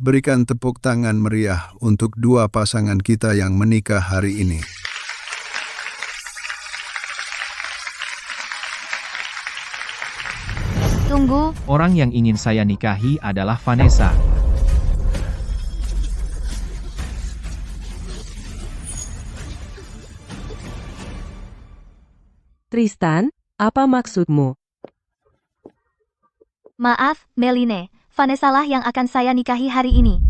Berikan tepuk tangan meriah untuk dua pasangan kita yang menikah hari ini. Tunggu, Orang yang ingin saya nikahi adalah Vanessa. Tristan, apa maksudmu? maaf, Meline. Vanessa lah yang akan saya nikahi hari ini.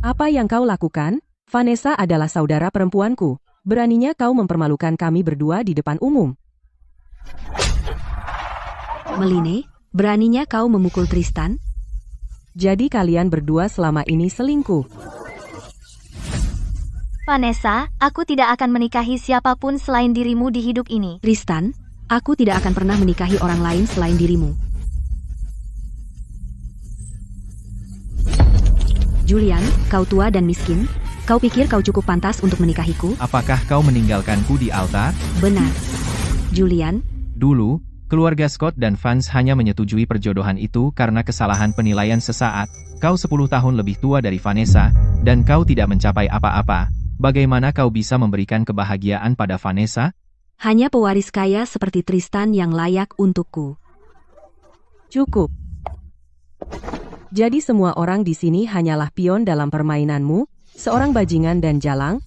Apa yang kau lakukan? Vanessa adalah saudara perempuanku. Beraninya kau mempermalukan kami berdua di depan umum. Meline, beraninya kau memukul Tristan? Jadi kalian berdua selama ini selingkuh. Vanessa, aku tidak akan menikahi siapapun selain dirimu di hidup ini. Tristan, aku tidak akan pernah menikahi orang lain selain dirimu. Julian, kau tua dan miskin. Kau pikir kau cukup pantas untuk menikahiku? Apakah kau meninggalkanku di altar? Benar. Julian, Dulu, keluarga Scott dan Vance hanya menyetujui perjodohan itu karena kesalahan penilaian sesaat. Kau 10 tahun lebih tua dari Vanessa, dan kau tidak mencapai apa-apa. Bagaimana kau bisa memberikan kebahagiaan pada Vanessa? hanya pewaris kaya seperti Tristan yang layak untukku. Cukup. Jadi semua orang di sini hanyalah pion dalam permainanmu, seorang bajingan dan jalang?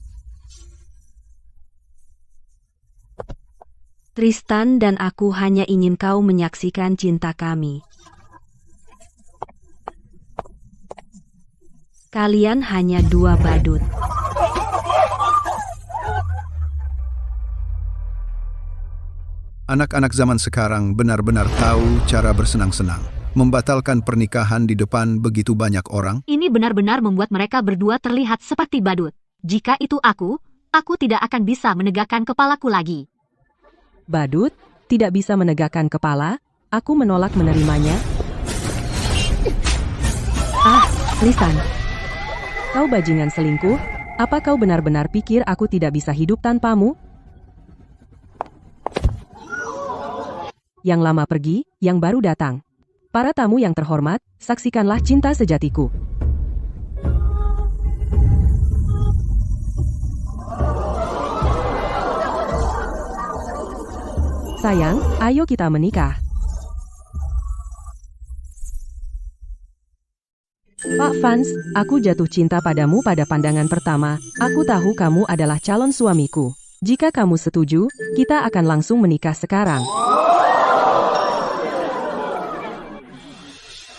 Tristan dan aku hanya ingin kau menyaksikan cinta kami. Kalian hanya dua badut. Anak-anak zaman sekarang benar-benar tahu cara bersenang-senang. Membatalkan pernikahan di depan begitu banyak orang. Ini benar-benar membuat mereka berdua terlihat seperti badut. Jika itu aku tidak akan bisa menegakkan kepalaku lagi. Badut, tidak bisa menegakkan kepala, aku menolak menerimanya. Tristan, Kau bajingan selingkuh, apa kau benar-benar pikir aku tidak bisa hidup tanpamu? Yang lama pergi, yang baru datang. Para tamu yang terhormat, saksikanlah cinta sejatiku. Sayang, ayo kita menikah. Pak Vance, aku jatuh cinta padamu pada pandangan pertama. Aku tahu kamu adalah calon suamiku. Jika kamu setuju, kita akan langsung menikah sekarang.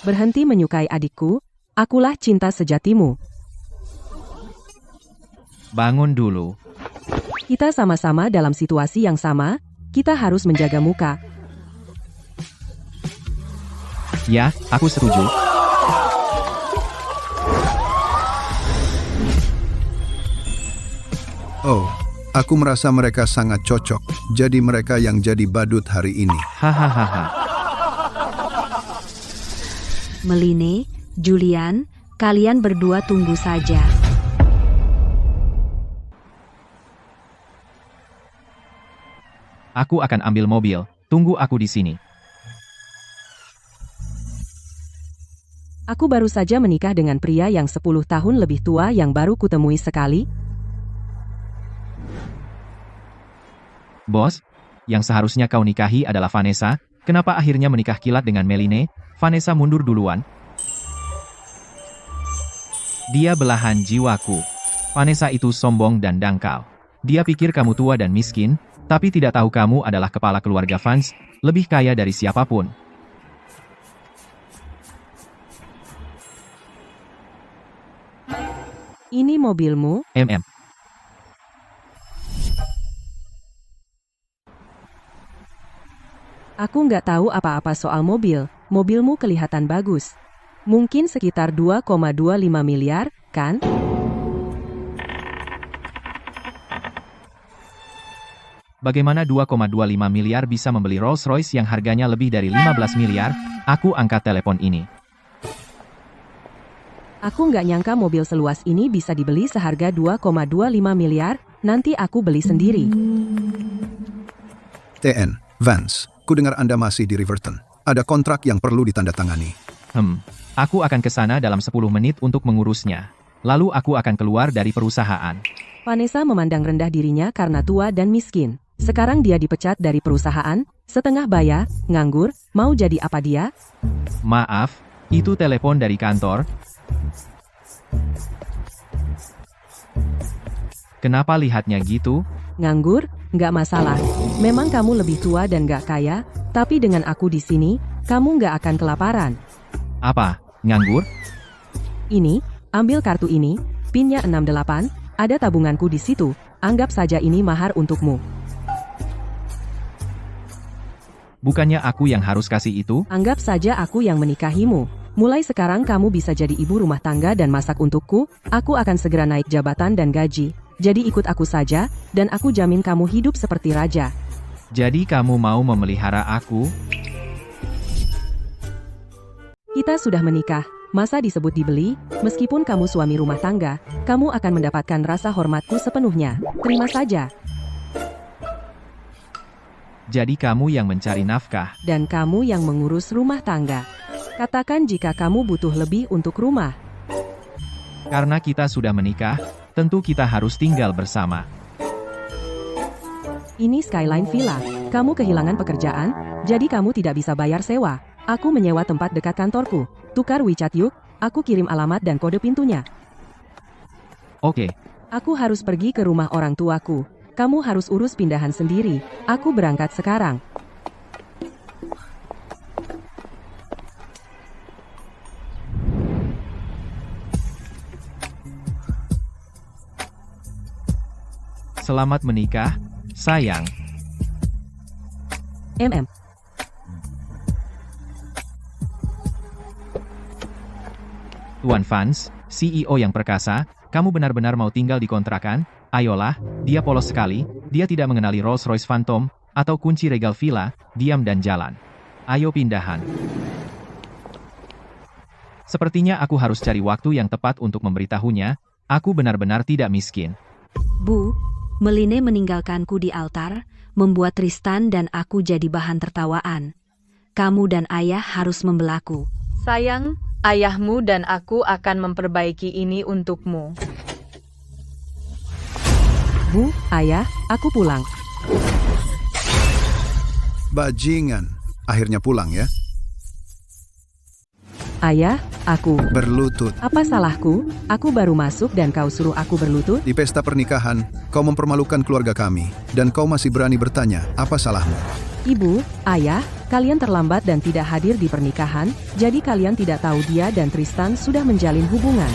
Berhenti menyukai adikku, akulah cinta sejatimu. Bangun dulu. Kita sama-sama dalam situasi yang sama, kita harus menjaga muka. Ya, aku setuju. Oh, aku merasa mereka sangat cocok. Jadi mereka yang jadi badut hari ini. Hahaha. Meline, Julian, kalian berdua tunggu saja. Aku akan ambil mobil. Tunggu aku di sini. Aku baru saja menikah dengan pria yang 10 tahun lebih tua yang baru kutemui sekali. Bos, yang seharusnya kau nikahi adalah Vanessa. Kenapa akhirnya menikah kilat dengan Meline? Vanessa mundur duluan. Dia belahan jiwaku. Vanessa itu sombong dan dangkal. Dia pikir kamu tua dan miskin, tapi tidak tahu kamu adalah kepala keluarga Vance, lebih kaya dari siapapun. Ini mobilmu? MM. Aku nggak tahu apa-apa soal mobil. Mobilmu kelihatan bagus. Mungkin sekitar 2,25 miliar, kan? Bagaimana 2,25 miliar bisa membeli Rolls-Royce yang harganya lebih dari 15 miliar? Aku angkat telepon ini. Aku nggak nyangka mobil seluas ini bisa dibeli seharga 2,25 miliar, nanti aku beli sendiri. TN, Vance, ku dengar Anda masih di Riverton. Ada kontrak yang perlu ditandatangani. Aku akan ke sana dalam 10 menit untuk mengurusnya. Lalu aku akan keluar dari perusahaan. Vanessa memandang rendah dirinya karena tua dan miskin. Sekarang dia dipecat dari perusahaan, setengah baya, nganggur, mau jadi apa dia? Maaf, itu telepon dari kantor. Kenapa lihatnya gitu? Nganggur? Nggak masalah. Memang kamu lebih tua dan nggak kaya, tapi dengan aku di sini, kamu nggak akan kelaparan. Apa? Nganggur? Ini, ambil kartu ini, PIN-nya 68, ada tabunganku di situ, anggap saja ini mahar untukmu. Bukannya aku yang harus kasih itu? Anggap saja aku yang menikahimu. Mulai sekarang kamu bisa jadi ibu rumah tangga dan masak untukku, aku akan segera naik jabatan dan gaji. Jadi ikut aku saja, dan aku jamin kamu hidup seperti raja. Jadi kamu mau memelihara aku? Kita sudah menikah, masa disebut dibeli? Meskipun kamu suami rumah tangga, kamu akan mendapatkan rasa hormatku sepenuhnya. Terima saja. Jadi kamu yang mencari nafkah. Dan kamu yang mengurus rumah tangga. Katakan jika kamu butuh lebih untuk rumah. Karena kita sudah menikah, tentu kita harus tinggal bersama. Ini Skyline Villa. Kamu kehilangan pekerjaan, jadi kamu tidak bisa bayar sewa. Aku menyewa tempat dekat kantorku. Tukar WeChat yuk, aku kirim alamat dan kode pintunya. Oke. Aku harus pergi ke rumah orang tuaku. Kamu harus urus pindahan sendiri. Aku berangkat sekarang. Selamat menikah, sayang. MM. Tuan Vance, CEO yang perkasa, kamu benar-benar mau tinggal di kontrakan? Ayolah, dia polos sekali, dia tidak mengenali Rolls-Royce Phantom, atau kunci regal villa, diam dan jalan. Ayo pindahan. Sepertinya aku harus cari waktu yang tepat untuk memberitahunya, aku benar-benar tidak miskin. Bu, Meline meninggalkanku di altar, membuat Tristan dan aku jadi bahan tertawaan. Kamu dan ayah harus membelaku. Sayang, ayahmu dan aku akan memperbaiki ini untukmu. Bu, ayah, aku pulang. Bajingan, akhirnya pulang ya. Ayah, aku. Berlutut. Apa salahku? Aku baru masuk dan kau suruh aku berlutut? Di pesta pernikahan, kau mempermalukan keluarga kami, dan kau masih berani bertanya, apa salahmu? Ibu, ayah, kalian terlambat dan tidak hadir di pernikahan, jadi kalian tidak tahu dia dan Tristan sudah menjalin hubungan.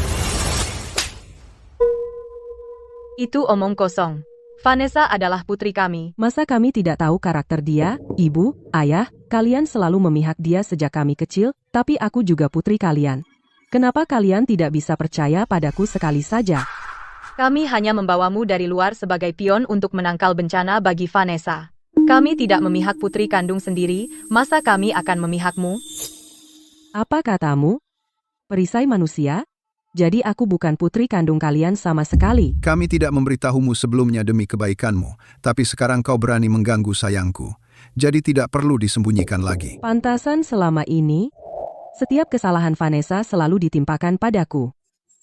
Itu omong kosong. Vanessa adalah putri kami. Masa kami tidak tahu karakter dia? Ibu, ayah, kalian selalu memihak dia sejak kami kecil, tapi aku juga putri kalian. Kenapa kalian tidak bisa percaya padaku sekali saja? Kami hanya membawamu dari luar sebagai pion untuk menangkal bencana bagi Vanessa. Kami tidak memihak putri kandung sendiri, masa kami akan memihakmu? Apa katamu? Perisai manusia? Jadi aku bukan putri kandung kalian sama sekali. Kami tidak memberitahumu sebelumnya demi kebaikanmu, tapi sekarang kau berani mengganggu sayangku. Jadi tidak perlu disembunyikan lagi. Pantasan selama ini, setiap kesalahan Vanessa selalu ditimpakan padaku.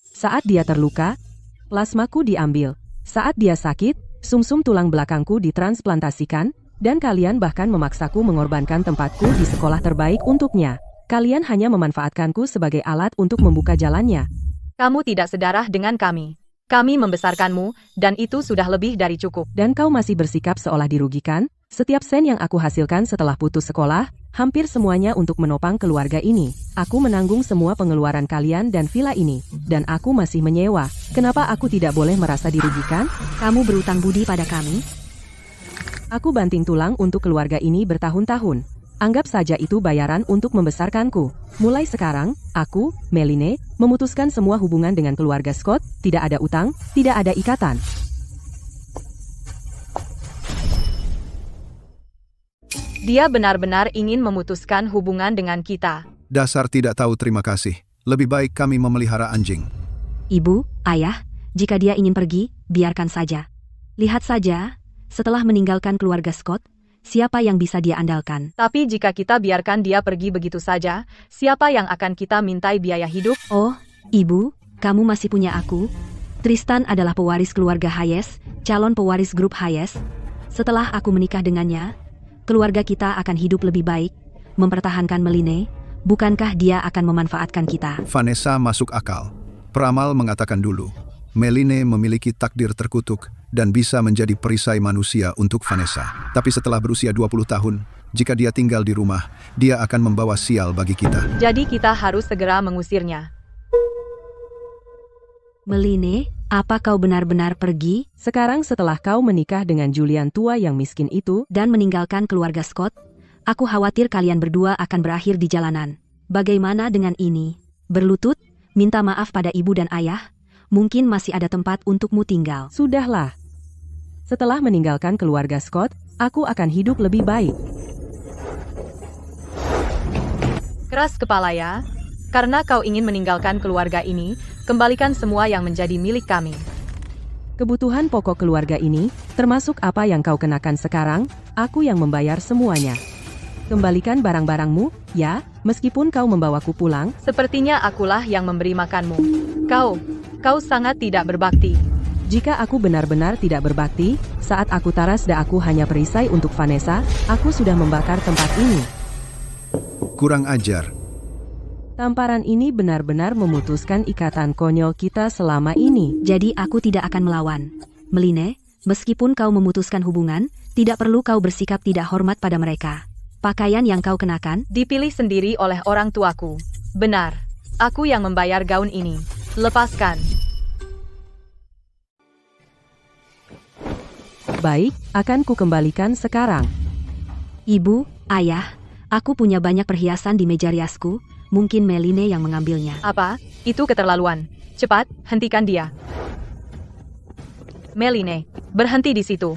Saat dia terluka, plasmaku diambil. Saat dia sakit, sumsum tulang belakangku ditransplantasikan, dan kalian bahkan memaksaku mengorbankan tempatku di sekolah terbaik untuknya. Kalian hanya memanfaatkanku sebagai alat untuk membuka jalannya. Kamu tidak sedarah dengan kami. Kami membesarkanmu, dan itu sudah lebih dari cukup. Dan kau masih bersikap seolah dirugikan? Setiap sen yang aku hasilkan setelah putus sekolah, hampir semuanya untuk menopang keluarga ini. Aku menanggung semua pengeluaran kalian dan villa ini. Dan aku masih menyewa. Kenapa aku tidak boleh merasa dirugikan? Kamu berutang budi pada kami? Aku banting tulang untuk keluarga ini bertahun-tahun. Anggap saja itu bayaran untuk membesarkanku. Mulai sekarang, aku, Meline, memutuskan semua hubungan dengan keluarga Scott, tidak ada utang, tidak ada ikatan. Dia benar-benar ingin memutuskan hubungan dengan kita. Dasar tidak tahu terima kasih. Lebih baik kami memelihara anjing. Ibu, ayah, jika dia ingin pergi, biarkan saja. Lihat saja, setelah meninggalkan keluarga Scott, siapa yang bisa dia andalkan? Tapi jika kita biarkan dia pergi begitu saja, siapa yang akan kita mintai biaya hidup? Oh, ibu, kamu masih punya aku? Tristan adalah pewaris keluarga Hayes, calon pewaris grup Hayes. Setelah aku menikah dengannya, keluarga kita akan hidup lebih baik, mempertahankan Meline. Bukankah dia akan memanfaatkan kita? Vanessa masuk akal. Peramal mengatakan dulu, Meline memiliki takdir terkutuk dan bisa menjadi perisai manusia untuk Vanessa. Tapi setelah berusia 20 tahun, jika dia tinggal di rumah, dia akan membawa sial bagi kita. Jadi kita harus segera mengusirnya. Meline, apa kau benar-benar pergi Sekarang setelah kau menikah dengan Julian tua yang miskin itu, dan meninggalkan keluarga Scott? Aku khawatir kalian berdua akan berakhir di jalanan. Bagaimana dengan ini? Berlutut, minta maaf pada ibu dan ayah. Mungkin masih ada tempat untukmu tinggal. sudahlah. Setelah meninggalkan keluarga Scott, aku akan hidup lebih baik. Keras kepala ya. Karena kau ingin meninggalkan keluarga ini, kembalikan semua yang menjadi milik kami. Kebutuhan pokok keluarga ini, termasuk apa yang kau kenakan sekarang, aku yang membayar semuanya. Kembalikan barang-barangmu, ya, meskipun kau membawaku pulang. Sepertinya akulah yang memberi makanmu. Kau sangat tidak berbakti. Jika aku benar-benar tidak berbakti, saat aku taras dan aku hanya perisai untuk Vanessa, aku sudah membakar tempat ini. Kurang ajar. Tamparan ini benar-benar memutuskan ikatan konyol kita selama ini. Jadi aku tidak akan melawan. Meline, meskipun kau memutuskan hubungan, tidak perlu kau bersikap tidak hormat pada mereka. Pakaian yang kau kenakan, Dipilih sendiri oleh orang tuaku. Benar. Aku yang membayar gaun ini. Lepaskan. Baik, akan kukembalikan sekarang. ibu, ayah, aku punya banyak perhiasan di meja riasku. Mungkin Meline yang mengambilnya. Apa? Itu keterlaluan. Cepat, hentikan dia. Meline, berhenti di situ.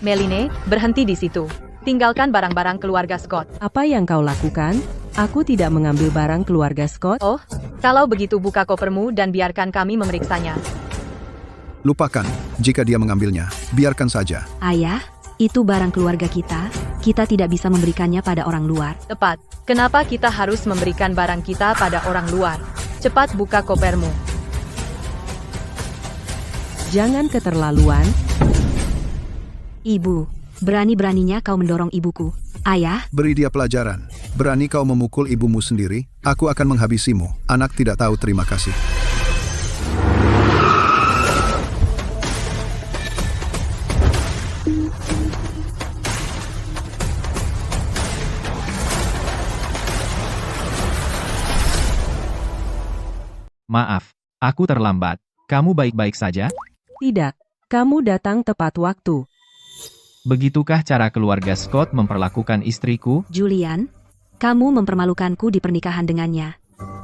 Meline, berhenti di situ. Tinggalkan barang-barang keluarga Scott. Apa yang kau lakukan? Aku tidak mengambil barang keluarga Scott. Oh, kalau begitu buka kopermu dan biarkan kami memeriksanya. Lupakan, jika dia mengambilnya, biarkan saja. Ayah, itu barang keluarga kita. Kita tidak bisa memberikannya pada orang luar. Tepat. Kenapa kita harus memberikan barang kita pada orang luar? Cepat buka kopermu. Jangan keterlaluan. Ibu, berani-beraninya kau mendorong ibuku. Ayah, Beri dia pelajaran. Berani kau memukul ibumu sendiri? Aku akan menghabisimu. Anak tidak tahu terima kasih. Maaf, aku terlambat. Kamu baik-baik saja? Tidak, kamu datang tepat waktu. Begitukah cara keluarga Scott memperlakukan istriku? Julian, kamu mempermalukanku di pernikahan dengannya.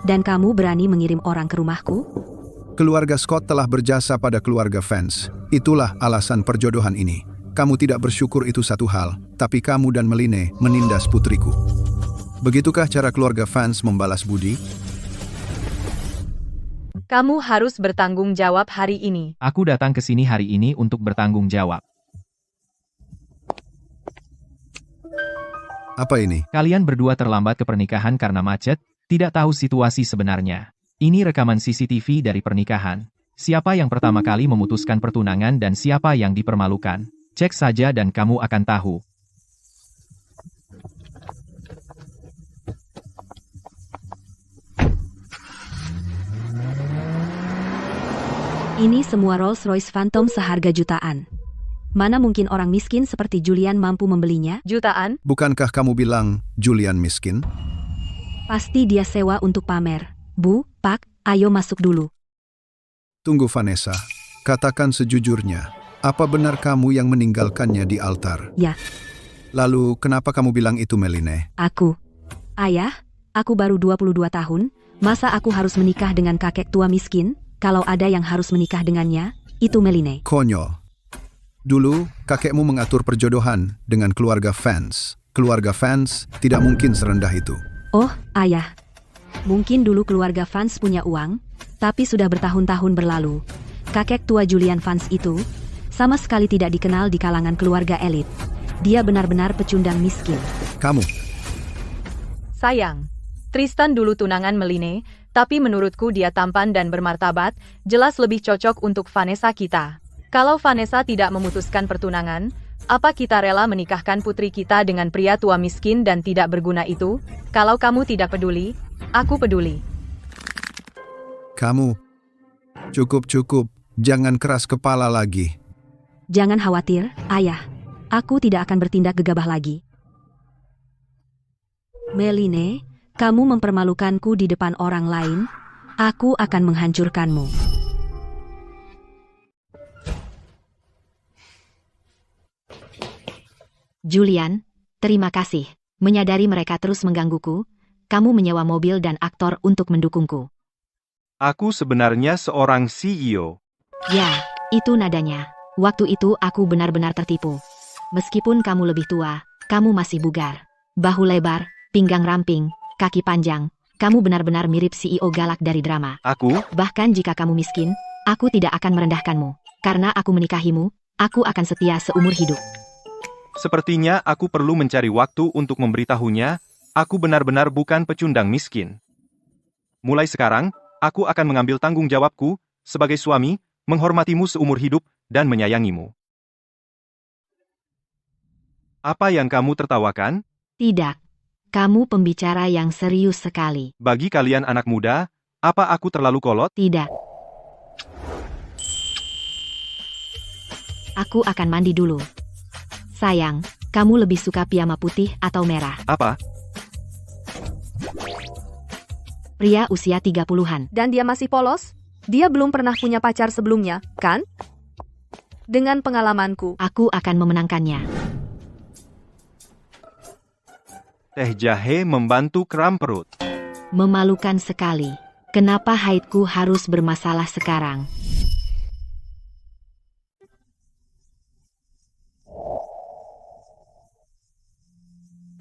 Dan kamu berani mengirim orang ke rumahku? Keluarga Scott telah berjasa pada keluarga Vance. Itulah alasan perjodohan ini. Kamu tidak bersyukur itu satu hal, tapi kamu dan Meline menindas putriku. Begitukah cara keluarga Vance membalas budi? Kamu harus bertanggung jawab hari ini. Aku datang ke sini hari ini untuk bertanggung jawab. Apa ini? Kalian berdua terlambat ke pernikahan karena macet, tidak tahu situasi sebenarnya. Ini rekaman CCTV dari pernikahan. Siapa yang pertama kali memutuskan pertunangan dan siapa yang dipermalukan. Cek saja dan kamu akan tahu. Ini semua Rolls-Royce Phantom seharga jutaan. Mana mungkin orang miskin seperti Julian mampu membelinya? Jutaan? Bukankah kamu bilang Julian miskin? Pasti dia sewa untuk pamer. Bu, Pak, ayo masuk dulu. Tunggu Vanessa, katakan sejujurnya. Apa benar kamu yang meninggalkannya di altar? Ya, Lalu kenapa kamu bilang itu Meline? aku. Ayah, aku baru 22 tahun. Masa aku harus menikah dengan kakek tua miskin? Kalau ada yang harus menikah dengannya, itu Meline. Konyol. Dulu, kakekmu mengatur perjodohan dengan keluarga Vance. Keluarga Vance tidak mungkin serendah itu. Oh, ayah. Mungkin dulu keluarga Vance punya uang, tapi sudah bertahun-tahun berlalu. Kakek tua Julian Vance itu, Sama sekali tidak dikenal di kalangan keluarga elit. Dia benar-benar pecundang miskin. Kamu, Sayang, Tristan dulu tunangan Meline, tapi menurutku dia tampan dan bermartabat, jelas lebih cocok untuk Vanessa kita. Kalau Vanessa tidak memutuskan pertunangan, apa kita rela menikahkan putri kita dengan pria tua miskin dan tidak berguna itu? Kalau kamu tidak peduli, aku peduli. kamu. Cukup. Jangan keras kepala lagi. Jangan khawatir, ayah. Aku tidak akan bertindak gegabah lagi. Meline, kamu mempermalukanku di depan orang lain. Aku akan menghancurkanmu. Julian, terima kasih. Menyadari mereka terus menggangguku, kamu menyewa mobil dan aktor untuk mendukungku. Aku sebenarnya seorang CEO. Ya, itu nadanya. Waktu itu aku benar-benar tertipu. Meskipun kamu lebih tua, kamu masih bugar. Bahu lebar, pinggang ramping, kaki panjang. Kamu benar-benar mirip CEO galak dari drama. Aku? Bahkan jika kamu miskin, aku tidak akan merendahkanmu. Karena aku menikahimu, aku akan setia seumur hidup. Sepertinya aku perlu mencari waktu untuk memberitahunya, aku benar-benar bukan pecundang miskin. Mulai sekarang, aku akan mengambil tanggung jawabku, sebagai suami, menghormatimu seumur hidup, dan menyayangimu. Apa yang kamu tertawakan? Tidak. Kamu pembicara yang serius sekali. Bagi kalian anak muda, apa aku terlalu kolot? Tidak. Aku akan mandi dulu. Sayang, kamu lebih suka piyama putih atau merah? Apa? Pria usia 30-an. Dan dia masih polos? Dia belum pernah punya pacar sebelumnya, kan? Dengan pengalamanku, Aku akan memenangkannya. Teh jahe membantu kram perut. Memalukan sekali. Kenapa haidku harus bermasalah sekarang?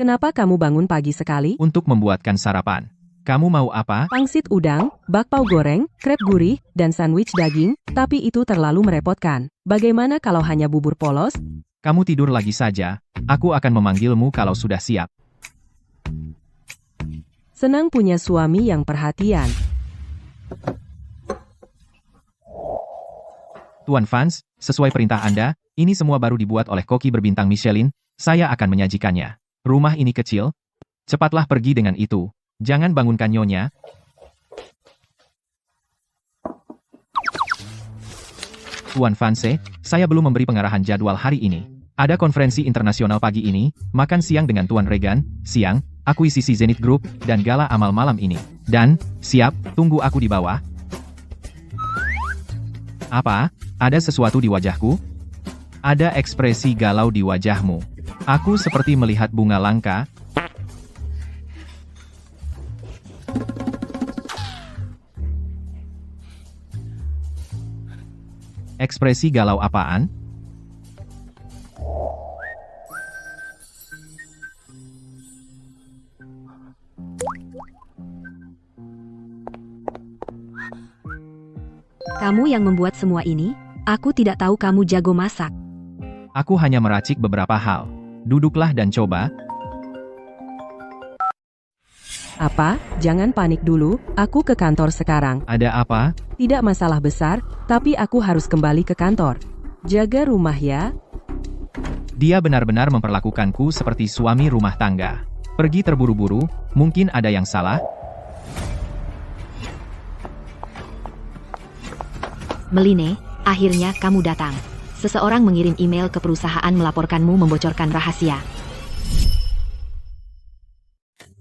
Kenapa kamu bangun pagi sekali? Untuk membuatkan sarapan. Kamu mau apa? Pangsit udang, bakpao goreng, krep gurih, dan sandwich daging, tapi itu terlalu merepotkan. Bagaimana kalau hanya bubur polos? Kamu tidur lagi saja. Aku akan memanggilmu kalau sudah siap. Senang punya suami yang perhatian. Tuan Vance, sesuai perintah Anda, ini semua baru dibuat oleh koki berbintang Michelin, saya akan menyajikannya. Rumah ini kecil. Cepatlah pergi dengan itu. Jangan bangunkan nyonya. Tuan Vance, saya belum memberi pengarahan jadwal hari ini. Ada konferensi internasional pagi ini, makan siang dengan Tuan Regan, siang, akuisisi Zenith Group, dan gala amal malam ini. Dan, siap, tunggu aku di bawah. Apa? Ada sesuatu di wajahku? Ada ekspresi galau di wajahmu. Aku seperti melihat bunga langka. Ekspresi galau apaan? Kamu yang membuat semua ini? Aku tidak tahu kamu jago masak. Aku hanya meracik beberapa hal. Duduklah dan coba. Apa? Jangan panik dulu, aku ke kantor sekarang. Ada apa? Tidak masalah besar, tapi aku harus kembali ke kantor. Jaga rumah ya. Dia benar-benar memperlakukanku seperti suami rumah tangga. Pergi terburu-buru, mungkin ada yang salah? Meline, akhirnya kamu datang. Seseorang mengirim email ke perusahaan melaporkanmu membocorkan rahasia.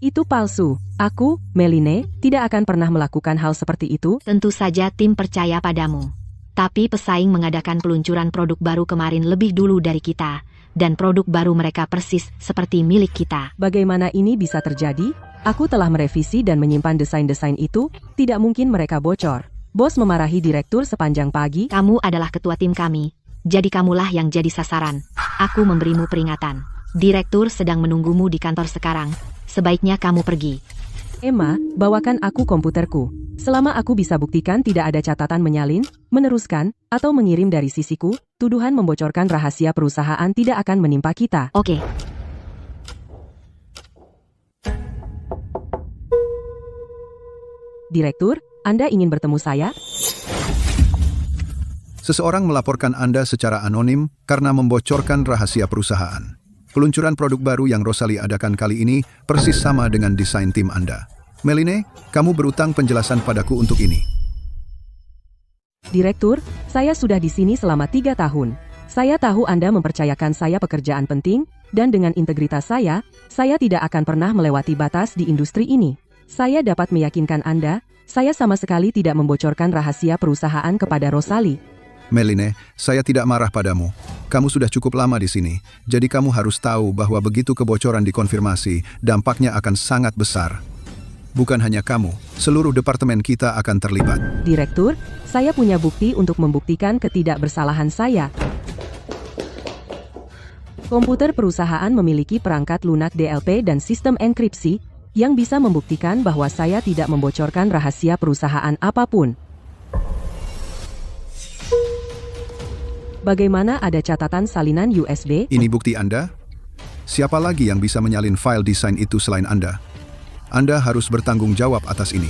Itu palsu. Aku, Meline, tidak akan pernah melakukan hal seperti itu. Tentu saja tim percaya padamu. Tapi pesaing mengadakan peluncuran produk baru kemarin lebih dulu dari kita. Dan produk baru mereka persis seperti milik kita. Bagaimana ini bisa terjadi? Aku telah merevisi dan menyimpan desain-desain itu, tidak mungkin mereka bocor. Bos memarahi direktur sepanjang pagi. Kamu adalah ketua tim kami. Jadi kamulah yang jadi sasaran. Aku memberimu peringatan. Direktur sedang menunggumu di kantor sekarang. Sebaiknya kamu pergi. Emma, bawakan aku komputerku. Selama aku bisa buktikan tidak ada catatan menyalin, meneruskan, atau mengirim dari sisiku, tuduhan membocorkan rahasia perusahaan tidak akan menimpa kita. Oke, Direktur, Anda ingin bertemu saya? Seseorang melaporkan Anda secara anonim karena membocorkan rahasia perusahaan. Peluncuran produk baru yang Rosalie adakan kali ini persis sama dengan desain tim Anda. Meline, kamu berutang penjelasan padaku untuk ini. Direktur, saya sudah di sini selama 3 tahun. Saya tahu Anda mempercayakan saya pekerjaan penting, dan dengan integritas saya tidak akan pernah melewati batas di industri ini. Saya dapat meyakinkan Anda, saya sama sekali tidak membocorkan rahasia perusahaan kepada Rosalie. Meline, saya tidak marah padamu. Kamu sudah cukup lama di sini, jadi kamu harus tahu bahwa begitu kebocoran dikonfirmasi, dampaknya akan sangat besar. Bukan hanya kamu, seluruh departemen kita akan terlibat. Direktur, saya punya bukti untuk membuktikan ketidakbersalahan saya. Komputer perusahaan memiliki perangkat lunak DLP dan sistem enkripsi yang bisa membuktikan bahwa saya tidak membocorkan rahasia perusahaan apapun. Bagaimana ada catatan salinan USB? Ini bukti Anda? Siapa lagi yang bisa menyalin file desain itu selain Anda? Anda harus bertanggung jawab atas ini.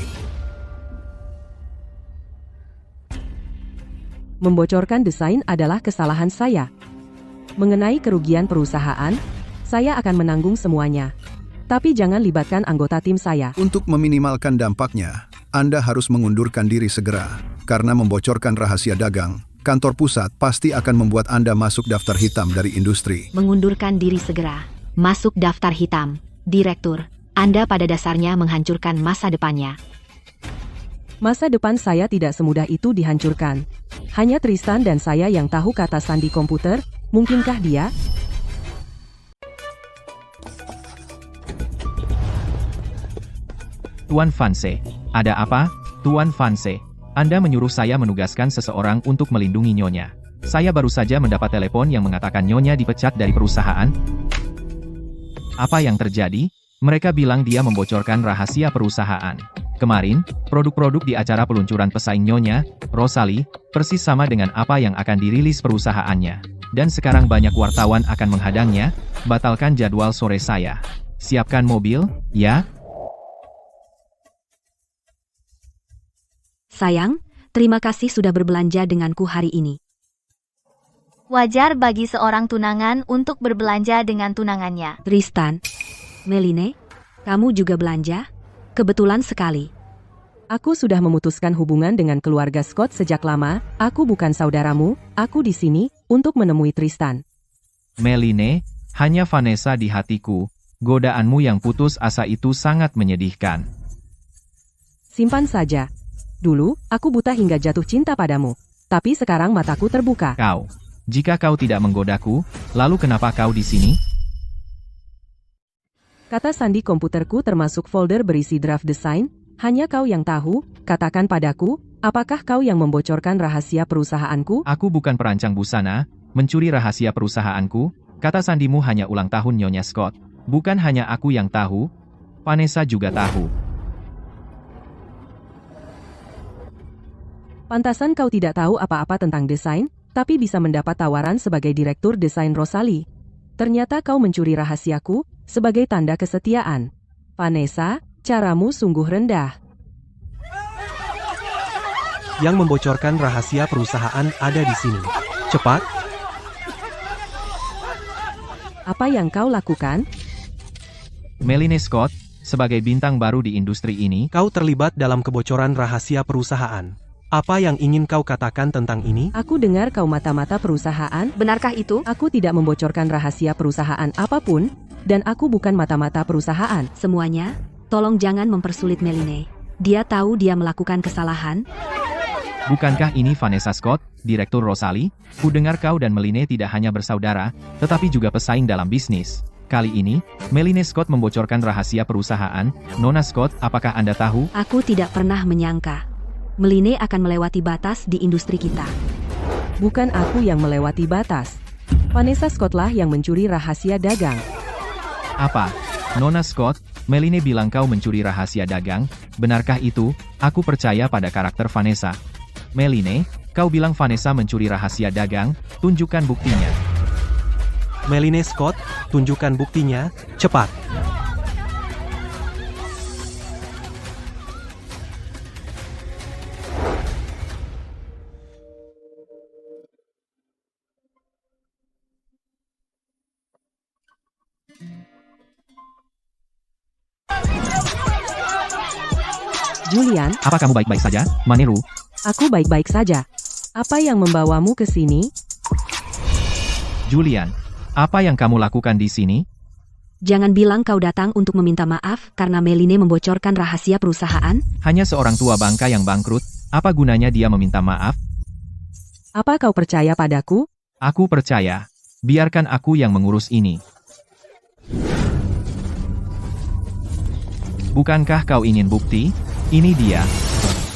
Membocorkan desain adalah kesalahan saya. Mengenai kerugian perusahaan, saya akan menanggung semuanya. Tapi jangan libatkan anggota tim saya. Untuk meminimalkan dampaknya, Anda harus mengundurkan diri segera. Karena membocorkan rahasia dagang, kantor pusat pasti akan membuat Anda masuk daftar hitam dari industri. mengundurkan diri segera. Masuk daftar hitam. Direktur, Anda pada dasarnya menghancurkan masa depannya. Masa depan saya tidak semudah itu dihancurkan. Hanya Tristan dan saya yang tahu kata sandi komputer. Mungkinkah dia? Tuan Vanse, ada apa? Tuan Vanse, Anda menyuruh saya menugaskan seseorang untuk melindungi Nyonya. Saya baru saja mendapat telepon yang mengatakan Nyonya dipecat dari perusahaan. Apa yang terjadi? Mereka bilang dia membocorkan rahasia perusahaan. Kemarin, produk-produk di acara peluncuran pesaing Nyonya, Rosalie, persis sama dengan apa yang akan dirilis perusahaannya. Dan sekarang banyak wartawan akan menghadangnya. Batalkan jadwal sore saya. Siapkan mobil, ya? Sayang, terima kasih sudah berbelanja denganku hari ini. Wajar bagi seorang tunangan untuk berbelanja dengan tunangannya. Tristan, Meline, kamu juga belanja? Kebetulan sekali. Aku sudah memutuskan hubungan dengan keluarga Scott sejak lama. Aku bukan saudaramu. Aku di sini untuk menemui Tristan. Meline, hanya Vanessa di hatiku. Godaanmu yang putus asa itu sangat menyedihkan. Simpan saja. Dulu, aku buta hingga jatuh cinta padamu. Tapi sekarang mataku terbuka. Jika kau tidak menggodaku, lalu kenapa kau di sini? Kata sandi komputerku termasuk folder berisi draft desain. Hanya kau yang tahu. Katakan padaku, apakah kau yang membocorkan rahasia perusahaanku? Aku bukan perancang busana, mencuri rahasia perusahaanku. Kata sandimu hanya ulang tahun Nyonya Scott. Bukan hanya aku yang tahu, Vanessa juga tahu. Pantasan kau tidak tahu apa-apa tentang desain, tapi bisa mendapat tawaran sebagai direktur desain Rosalie. Ternyata kau mencuri rahasiaku, sebagai tanda kesetiaan. Vanessa, caramu sungguh rendah. Yang membocorkan rahasia perusahaan ada di sini. Cepat. Apa yang kau lakukan? Meline Scott, sebagai bintang baru di industri ini, Kau terlibat dalam kebocoran rahasia perusahaan. Apa yang ingin kau katakan tentang ini? Aku dengar kau mata-mata perusahaan. Benarkah itu? Aku tidak membocorkan rahasia perusahaan apapun, dan aku bukan mata-mata perusahaan. Semuanya, tolong jangan mempersulit Meline. Dia tahu dia melakukan kesalahan. bukankah ini Vanessa Scott, Direktur Rosalie? Ku dengar kau dan Meline tidak hanya bersaudara, tetapi juga pesaing dalam bisnis. Kali ini, Meline Scott membocorkan rahasia perusahaan. Nona Scott, apakah Anda tahu? Aku tidak pernah menyangka. Meline akan melewati batas di industri kita. Bukan aku yang melewati batas. Vanessa Scott lah yang mencuri rahasia dagang. Apa? Nona Scott, Meline bilang kau mencuri rahasia dagang, benarkah itu? Aku percaya pada karakter Vanessa. Meline, kau bilang Vanessa mencuri rahasia dagang, tunjukkan buktinya. Meline Scott, tunjukkan buktinya, cepat. Julian, Apa kamu baik-baik saja, Maneru? aku baik-baik saja. Apa yang membawamu ke sini? Julian, apa yang kamu lakukan di sini? Jangan bilang kau datang untuk meminta maaf karena Meline membocorkan rahasia perusahaan. Hanya seorang tua bangka yang bangkrut, apa gunanya dia meminta maaf? Apa kau percaya padaku? Aku percaya. Biarkan aku yang mengurus ini. Bukankah kau ingin bukti? Ini dia.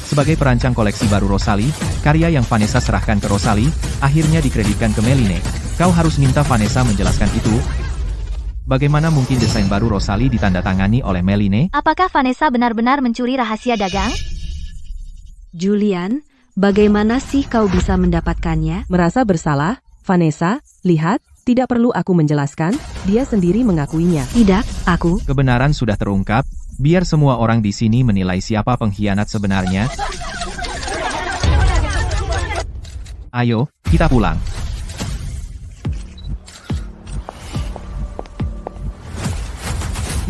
Sebagai perancang koleksi baru Rosalie, karya yang Vanessa serahkan ke Rosalie, akhirnya dikreditkan ke Meline. Kau harus minta Vanessa menjelaskan itu. Bagaimana mungkin desain baru Rosalie ditandatangani oleh Meline? Apakah Vanessa benar-benar mencuri rahasia dagang? Julian, bagaimana sih kau bisa mendapatkannya? Merasa bersalah? Vanessa, lihat, tidak perlu aku menjelaskan, dia sendiri mengakuinya. Tidak, aku. Kebenaran sudah terungkap, biar semua orang di sini menilai siapa pengkhianat sebenarnya. Ayo, kita pulang.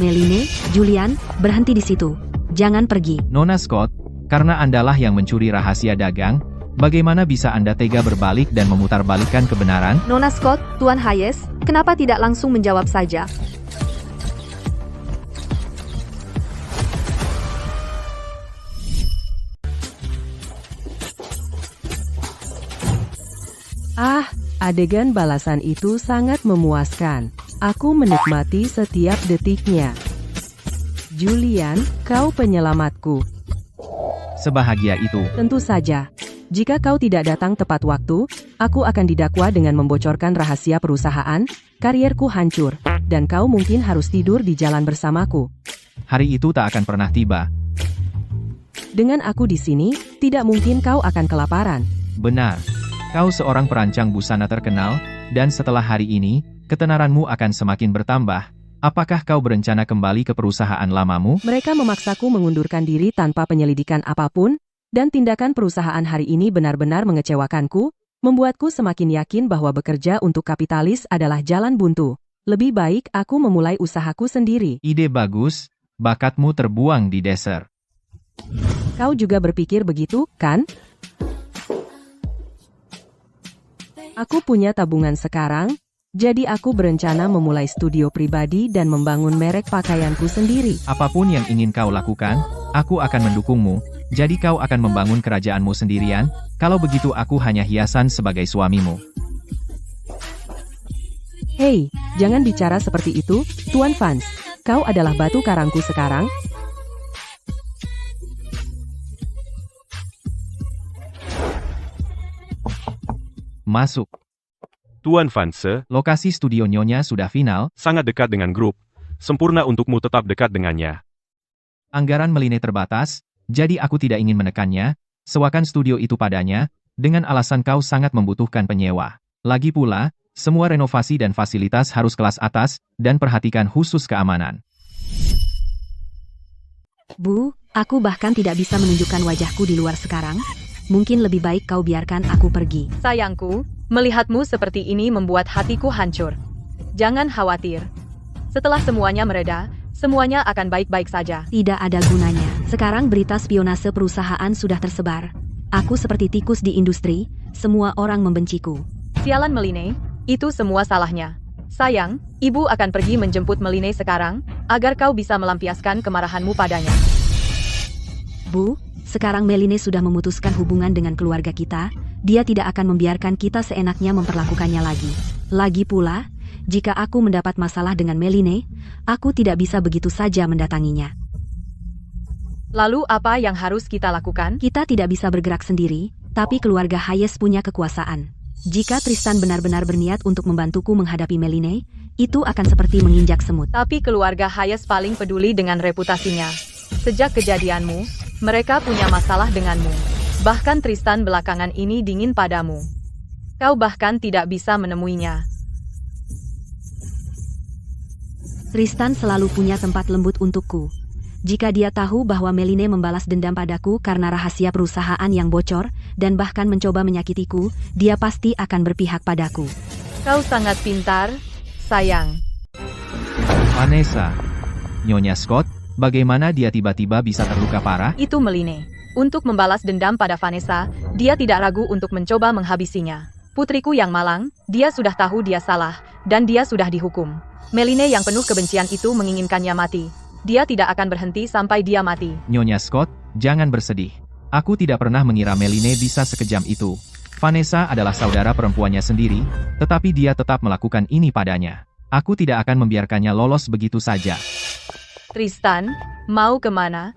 Meline, Julian, berhenti di situ. Jangan pergi. Nona Scott, karena Andalah yang mencuri rahasia dagang, bagaimana bisa Anda tega berbalik dan memutarbalikkan kebenaran? Nona Scott, Tuan Hayes, kenapa tidak langsung menjawab saja? Ah, adegan balasan itu sangat memuaskan. Aku menikmati setiap detiknya. Julian, kau penyelamatku. Sebahagia itu. Tentu saja. Jika kau tidak datang tepat waktu, aku akan didakwa dengan membocorkan rahasia perusahaan, karierku hancur, dan kau mungkin harus tidur di jalan bersamaku. Hari itu tak akan pernah tiba. Dengan aku di sini, tidak mungkin kau akan kelaparan. Benar. Kau seorang perancang busana terkenal, dan setelah hari ini, ketenaranmu akan semakin bertambah. Apakah kau berencana kembali ke perusahaan lamamu? Mereka memaksaku mengundurkan diri tanpa penyelidikan apapun, dan tindakan perusahaan hari ini benar-benar mengecewakanku, membuatku semakin yakin bahwa bekerja untuk kapitalis adalah jalan buntu. Lebih baik aku memulai usahaku sendiri. Ide bagus, bakatmu terbuang di desert. Kau juga berpikir begitu, kan? Aku punya tabungan sekarang, jadi aku berencana memulai studio pribadi dan membangun merek pakaianku sendiri. Apapun yang ingin kau lakukan, aku akan mendukungmu. Jadi kau akan membangun kerajaanmu sendirian, kalau begitu aku hanya hiasan sebagai suamimu. Hei, jangan bicara seperti itu, Tuan Vance. Kau adalah batu karangku sekarang. Masuk. Tuan Vance, Lokasi studio Nyonya sudah final, sangat dekat dengan grup. Sempurna untukmu tetap dekat dengannya. anggaran Meline terbatas, jadi aku tidak ingin menekannya, sewakan studio itu padanya, dengan alasan kau sangat membutuhkan penyewa. Lagi pula, semua renovasi dan fasilitas harus kelas atas, dan perhatikan khusus keamanan. Bu, aku bahkan tidak bisa menunjukkan wajahku di luar sekarang. Mungkin lebih baik kau biarkan aku pergi. Sayangku, melihatmu seperti ini membuat hatiku hancur. Jangan khawatir. Setelah semuanya mereda, semuanya akan baik-baik saja. Tidak ada gunanya. Sekarang berita spionase perusahaan sudah tersebar. Aku seperti tikus di industri, semua orang membenciku. Sialan Meline, itu semua salahnya. Sayang, ibu akan pergi menjemput Meline sekarang, agar kau bisa melampiaskan kemarahanmu padanya. Bu, sekarang Meline sudah memutuskan hubungan dengan keluarga kita, dia tidak akan membiarkan kita seenaknya memperlakukannya lagi. Lagi pula, jika aku mendapat masalah dengan Meline, aku tidak bisa begitu saja mendatanginya. Lalu apa yang harus kita lakukan? Kita tidak bisa bergerak sendiri, tapi keluarga Hayes punya kekuasaan. Jika Tristan benar-benar berniat untuk membantuku menghadapi Meline, itu akan seperti menginjak semut. Tapi keluarga Hayes paling peduli dengan reputasinya. Sejak kejadianmu, mereka punya masalah denganmu. Bahkan Tristan belakangan ini dingin padamu. Kau bahkan tidak bisa menemuinya. Tristan selalu punya tempat lembut untukku. Jika dia tahu bahwa Meline membalas dendam padaku karena rahasia perusahaan yang bocor, dan bahkan mencoba menyakitiku, dia pasti akan berpihak padaku. Kau sangat pintar, sayang. Vanessa. Nyonya Scott, bagaimana dia tiba-tiba bisa terluka parah? Itu Meline. Untuk membalas dendam pada Vanessa, dia tidak ragu untuk mencoba menghabisinya. Putriku yang malang, dia sudah tahu dia salah, dan dia sudah dihukum. Meline yang penuh kebencian itu menginginkannya mati. Dia tidak akan berhenti sampai dia mati. Nyonya Scott, jangan bersedih. Aku tidak pernah mengira Meline bisa sekejam itu. Vanessa adalah saudara perempuannya sendiri, tetapi dia tetap melakukan ini padanya. Aku tidak akan membiarkannya lolos begitu saja. Tristan, mau kemana?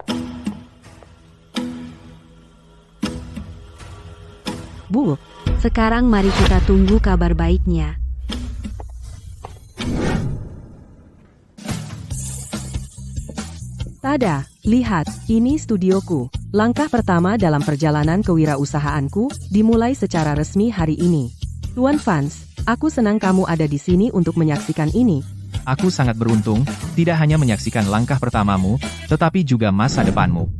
Bu, sekarang mari kita tunggu kabar baiknya. Tada, lihat, ini studioku. Langkah pertama dalam perjalanan kewirausahaanku dimulai secara resmi hari ini. Tuan Vance, aku senang kamu ada di sini untuk menyaksikan ini. Aku sangat beruntung, tidak hanya menyaksikan langkah pertamamu, tetapi juga masa depanmu.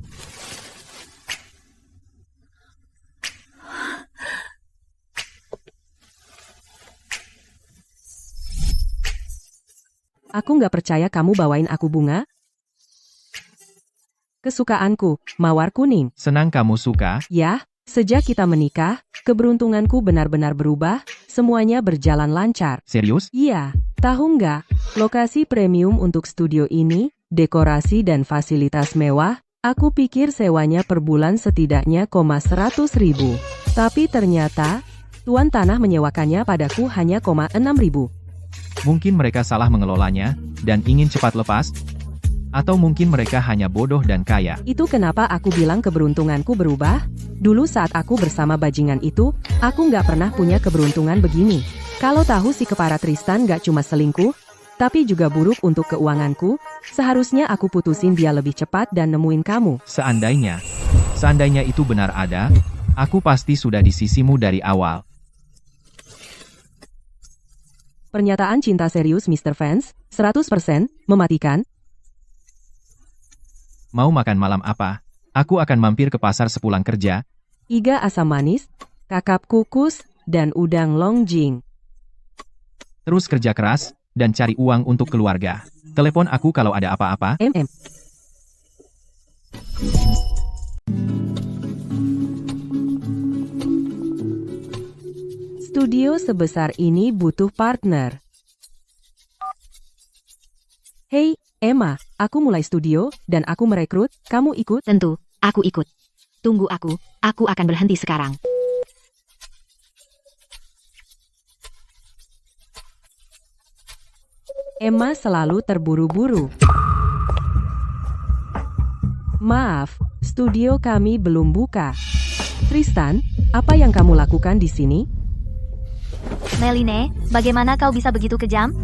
Aku nggak percaya kamu bawain aku bunga. Kesukaanku, mawar kuning. Senang kamu suka? Ya, sejak kita menikah, keberuntunganku benar-benar berubah, semuanya berjalan lancar. Serius? Iya, tahu nggak, lokasi premium untuk studio ini, dekorasi dan fasilitas mewah, aku pikir sewanya per bulan setidaknya 100.000. Tapi ternyata, tuan tanah menyewakannya padaku hanya 6.000. Mungkin mereka salah mengelolanya, dan ingin cepat lepas, atau mungkin mereka hanya bodoh dan kaya. Itu kenapa aku bilang keberuntunganku berubah? Dulu saat aku bersama bajingan itu, aku nggak pernah punya keberuntungan begini. Kalau tahu si kepara Tristan nggak cuma selingkuh, tapi juga buruk untuk keuanganku, seharusnya aku putusin dia lebih cepat dan nemuin kamu. Seandainya itu benar ada, aku pasti sudah di sisimu dari awal. Pernyataan cinta serius Mr. Vance, 100%, mematikan. Mau makan malam apa? Aku akan mampir ke pasar sepulang kerja. Iga asam manis, kakap kukus, dan udang longjing. Terus kerja keras, dan cari uang untuk keluarga. Telepon aku kalau ada apa-apa. Studio sebesar ini butuh partner. Hey, Emma, aku mulai studio, dan aku merekrut, kamu ikut? Tentu, aku ikut. Tunggu aku akan berhenti sekarang. Emma selalu terburu-buru. Maaf, studio kami belum buka. Tristan, apa yang kamu lakukan di sini? Meline, bagaimana kau bisa begitu kejam?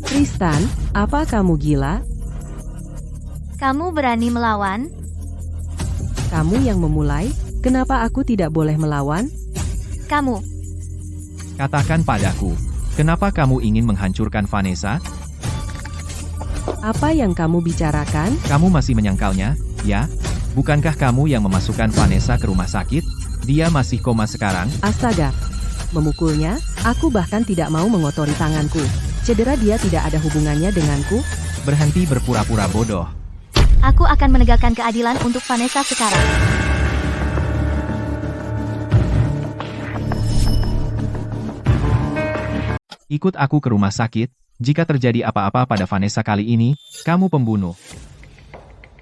Tristan, apa kamu gila? Kamu berani melawan? Kamu yang memulai, kenapa aku tidak boleh melawan? Kamu. Katakan padaku, kenapa kamu ingin menghancurkan Vanessa? Apa yang kamu bicarakan? Kamu masih menyangkalnya, ya? Bukankah kamu yang memasukkan Vanessa ke rumah sakit? Dia masih koma sekarang. Astaga, memukulnya, aku bahkan tidak mau mengotori tanganku. Cedera dia tidak ada hubungannya denganku. Berhenti berpura-pura bodoh. Aku akan menegakkan keadilan untuk Vanessa sekarang. Ikut aku ke rumah sakit. Jika terjadi apa-apa pada Vanessa kali ini, kamu pembunuh.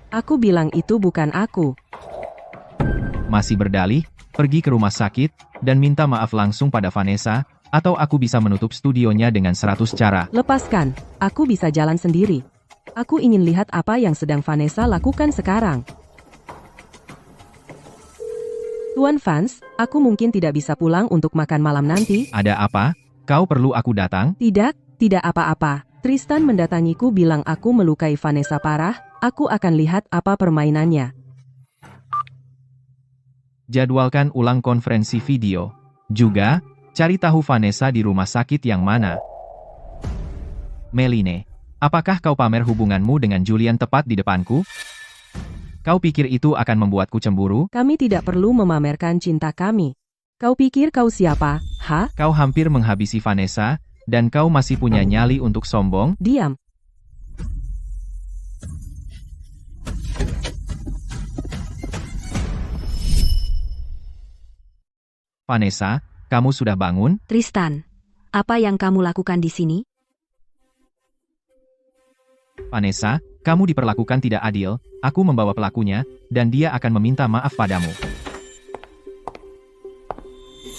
Aku bilang itu bukan aku. Masih berdalih, pergi ke rumah sakit, dan minta maaf langsung pada Vanessa, atau aku bisa menutup studionya dengan 100 cara. Lepaskan, aku bisa jalan sendiri. Aku ingin lihat apa yang sedang Vanessa lakukan sekarang. Tuan Vance, aku mungkin tidak bisa pulang untuk makan malam nanti. Ada apa? Kau perlu aku datang? Tidak apa-apa. Tristan mendatangiku bilang aku melukai Vanessa parah, aku akan lihat apa permainannya. Jadwalkan ulang konferensi video. Juga, cari tahu Vanessa di rumah sakit yang mana. Meline, apakah kau pamer hubunganmu dengan Julian tepat di depanku? Kau pikir itu akan membuatku cemburu? Kami tidak perlu memamerkan cinta kami. Kau pikir kau siapa, ha? Kau hampir menghabisi Vanessa, dan kau masih punya nyali untuk sombong? Diam. Vanessa, kamu sudah bangun? Tristan, apa yang kamu lakukan di sini? Vanessa, kamu diperlakukan tidak adil, aku membawa pelakunya, dan dia akan meminta maaf padamu.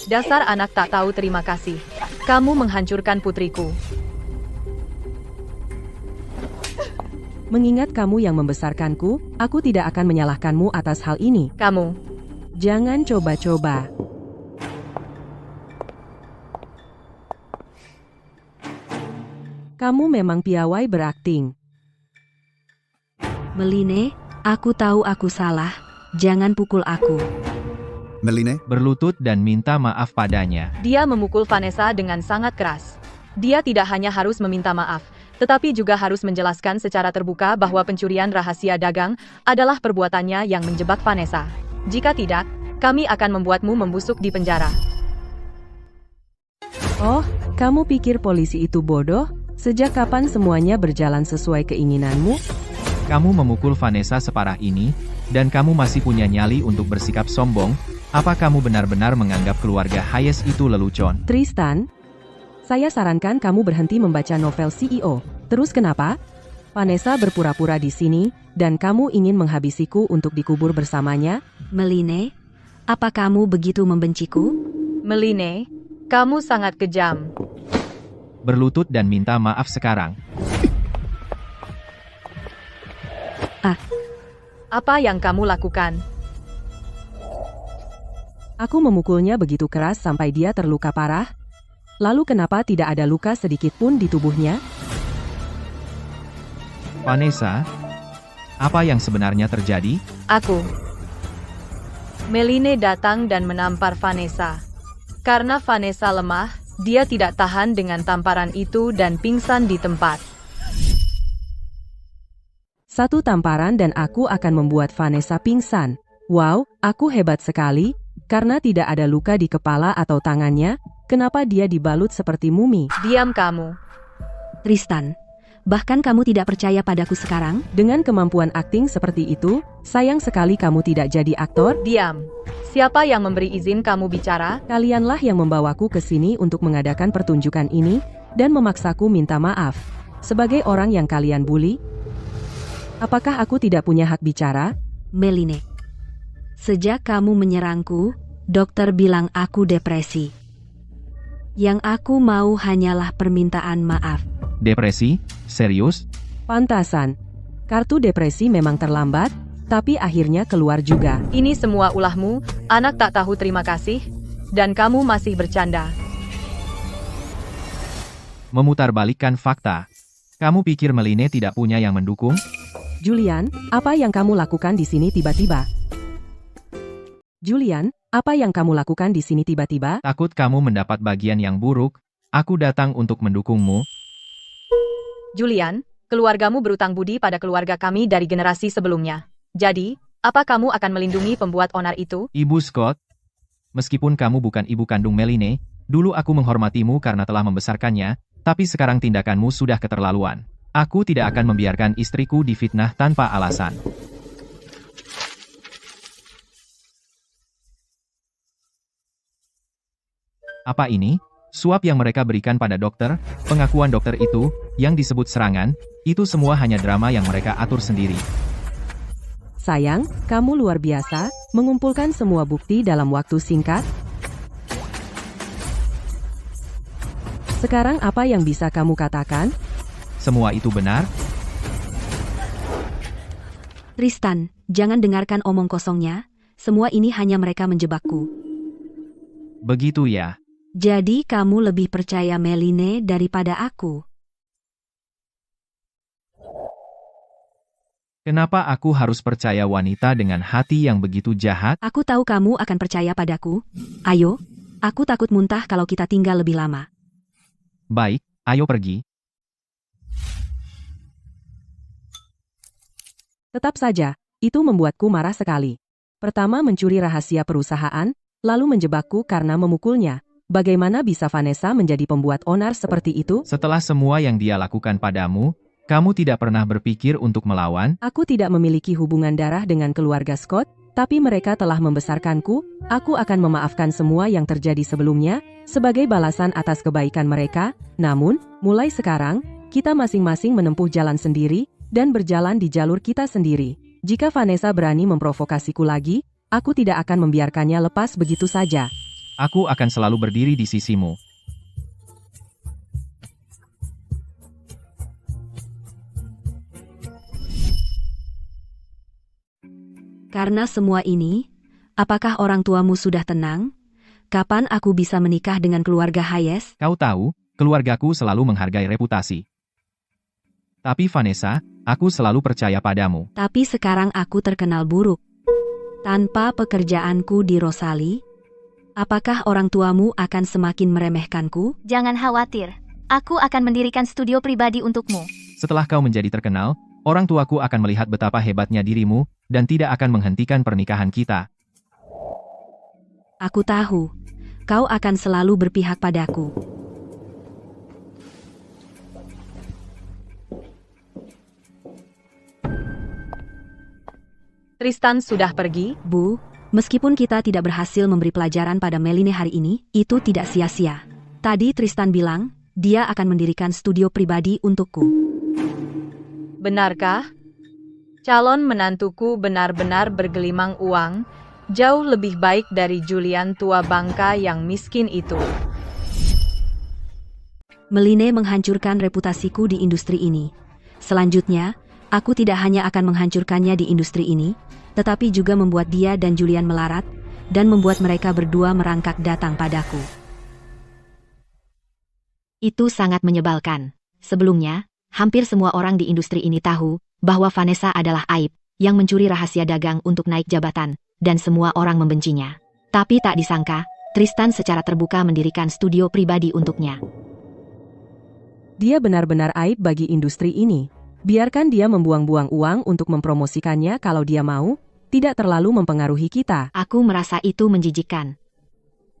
Dasar anak tak tahu terima kasih. Kamu menghancurkan putriku. Mengingat kamu yang membesarkanku, aku tidak akan menyalahkanmu atas hal ini. Kamu. Jangan coba-coba. Kamu memang piawai berakting. Meline, aku tahu aku salah. Jangan pukul aku. Meline, Berlutut dan minta maaf padanya. Dia memukul Vanessa dengan sangat keras. Dia tidak hanya harus meminta maaf, tetapi juga harus menjelaskan secara terbuka bahwa pencurian rahasia dagang adalah perbuatannya yang menjebak Vanessa. Jika tidak, kami akan membuatmu membusuk di penjara. Oh, kamu pikir polisi itu bodoh? Sejak kapan semuanya berjalan sesuai keinginanmu? Kamu memukul Vanessa separah ini, dan kamu masih punya nyali untuk bersikap sombong. Apa kamu benar-benar menganggap keluarga Hayes itu lelucon? Tristan, saya sarankan kamu berhenti membaca novel CEO. Terus kenapa? Vanessa berpura-pura di sini, dan kamu ingin menghabisiku untuk dikubur bersamanya? Meline, apa kamu begitu membenciku? Meline, kamu sangat kejam. Berlutut dan minta maaf sekarang. Apa yang kamu lakukan? Aku memukulnya begitu keras sampai dia terluka parah. Lalu kenapa tidak ada luka sedikit pun di tubuhnya? Vanessa, apa yang sebenarnya terjadi? Aku. Meline datang dan menampar Vanessa. Karena Vanessa lemah, dia tidak tahan dengan tamparan itu dan pingsan di tempat. Satu tamparan dan aku akan membuat Vanessa pingsan. Wow, aku hebat sekali. Karena tidak ada luka di kepala atau tangannya, kenapa dia dibalut seperti mumi? Diam kamu. Tristan, bahkan kamu tidak percaya padaku sekarang? Dengan kemampuan akting seperti itu, sayang sekali kamu tidak jadi aktor. Diam. Siapa yang memberi izin kamu bicara? Kalianlah yang membawaku ke sini untuk mengadakan pertunjukan ini, dan memaksaku minta maaf. Sebagai orang yang kalian bully, apakah aku tidak punya hak bicara? Meline, sejak kamu menyerangku, dokter bilang aku depresi. Yang aku mau hanyalah permintaan maaf. Depresi? Serius? Pantasan. Kartu depresi memang terlambat, tapi akhirnya keluar juga. Ini semua ulahmu, anak tak tahu terima kasih, dan kamu masih bercanda. Memutarbalikkan fakta. Kamu pikir Meline tidak punya yang mendukung? Julian, apa yang kamu lakukan di sini tiba-tiba? Julian, apa yang kamu lakukan di sini tiba-tiba? Takut kamu mendapat bagian yang buruk, aku datang untuk mendukungmu. Julian, keluargamu berutang budi pada keluarga kami dari generasi sebelumnya. Jadi, apa kamu akan melindungi pembuat onar itu? Ibu Scott, meskipun kamu bukan ibu kandung Meline, dulu aku menghormatimu karena telah membesarkannya, tapi sekarang tindakanmu sudah keterlaluan. Aku tidak akan membiarkan istriku difitnah tanpa alasan. Apa ini? Suap yang mereka berikan pada dokter, pengakuan dokter itu, yang disebut serangan, itu semua hanya drama yang mereka atur sendiri. Sayang, kamu luar biasa, mengumpulkan semua bukti dalam waktu singkat. Sekarang apa yang bisa kamu katakan? Semua itu benar? Tristan, jangan dengarkan omong kosongnya. semua ini hanya mereka menjebakku. Begitu ya. Jadi kamu lebih percaya Meline daripada aku. Kenapa aku harus percaya wanita dengan hati yang begitu jahat? Aku tahu kamu akan percaya padaku. Ayo, aku takut muntah kalau kita tinggal lebih lama. Baik, ayo pergi. Tetap saja, itu membuatku marah sekali. Pertama mencuri rahasia perusahaan, lalu menjebakku karena memukulnya. Bagaimana bisa Vanessa menjadi pembuat onar seperti itu? Setelah semua yang dia lakukan padamu, kamu tidak pernah berpikir untuk melawan? Aku tidak memiliki hubungan darah dengan keluarga Scott, tapi mereka telah membesarkanku. Aku akan memaafkan semua yang terjadi sebelumnya, sebagai balasan atas kebaikan mereka. Namun, mulai sekarang, kita masing-masing menempuh jalan sendiri, dan berjalan di jalur kita sendiri. Jika Vanessa berani memprovokasiku lagi, aku tidak akan membiarkannya lepas begitu saja. Aku akan selalu berdiri di sisimu. Karena semua ini, apakah orang tuamu sudah tenang? Kapan aku bisa menikah dengan keluarga Hayes? Kau tahu, keluargaku selalu menghargai reputasi. Tapi Vanessa, aku selalu percaya padamu. Tapi sekarang aku terkenal buruk. Tanpa pekerjaanku di Rosalie, apakah orang tuamu akan semakin meremehkanku? Jangan khawatir. Aku akan mendirikan studio pribadi untukmu. Setelah kau menjadi terkenal, orang tuaku akan melihat betapa hebatnya dirimu, dan tidak akan menghentikan pernikahan kita. Aku tahu, kau akan selalu berpihak padaku. Tristan sudah pergi? Bu, meskipun kita tidak berhasil memberi pelajaran pada Meline hari ini, itu tidak sia-sia. Tadi Tristan bilang, dia akan mendirikan studio pribadi untukku. Benarkah? Calon menantuku benar-benar bergelimang uang, jauh lebih baik dari Julian tua bangka yang miskin itu. Meline menghancurkan reputasiku di industri ini. Selanjutnya, aku tidak hanya akan menghancurkannya di industri ini, tetapi juga membuat dia dan Julian melarat, dan membuat mereka berdua merangkak datang padaku. Itu sangat menyebalkan. Sebelumnya, hampir semua orang di industri ini tahu bahwa Vanessa adalah aib yang mencuri rahasia dagang untuk naik jabatan, dan semua orang membencinya. Tapi tak disangka, Tristan secara terbuka mendirikan studio pribadi untuknya. Dia benar-benar aib bagi industri ini. Biarkan dia membuang-buang uang untuk mempromosikannya kalau dia mau, tidak terlalu mempengaruhi kita. Aku merasa itu menjijikkan.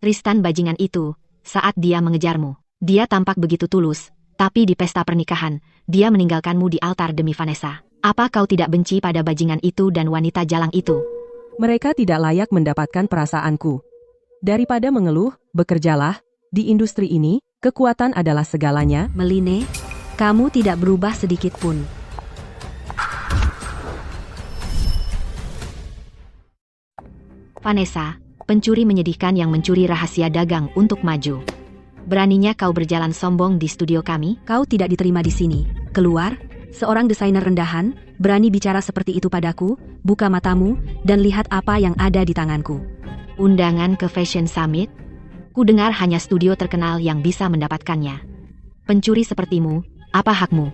Tristan bajingan itu, saat dia mengejarmu, dia tampak begitu tulus, tapi di pesta pernikahan, dia meninggalkanmu di altar demi Vanessa. Apa kau tidak benci pada bajingan itu dan wanita jalang itu? Mereka tidak layak mendapatkan perasaanku. Daripada mengeluh, bekerjalah. Di industri ini, kekuatan adalah segalanya. Meline, kamu tidak berubah sedikit pun. Vanessa, pencuri menyedihkan yang mencuri rahasia dagang untuk maju. Beraninya kau berjalan sombong di studio kami? Kau tidak diterima di sini. Keluar, seorang desainer rendahan, berani bicara seperti itu padaku, buka matamu, dan lihat apa yang ada di tanganku. Undangan ke Fashion Summit? Ku dengar hanya studio terkenal yang bisa mendapatkannya. Pencuri sepertimu, apa hakmu?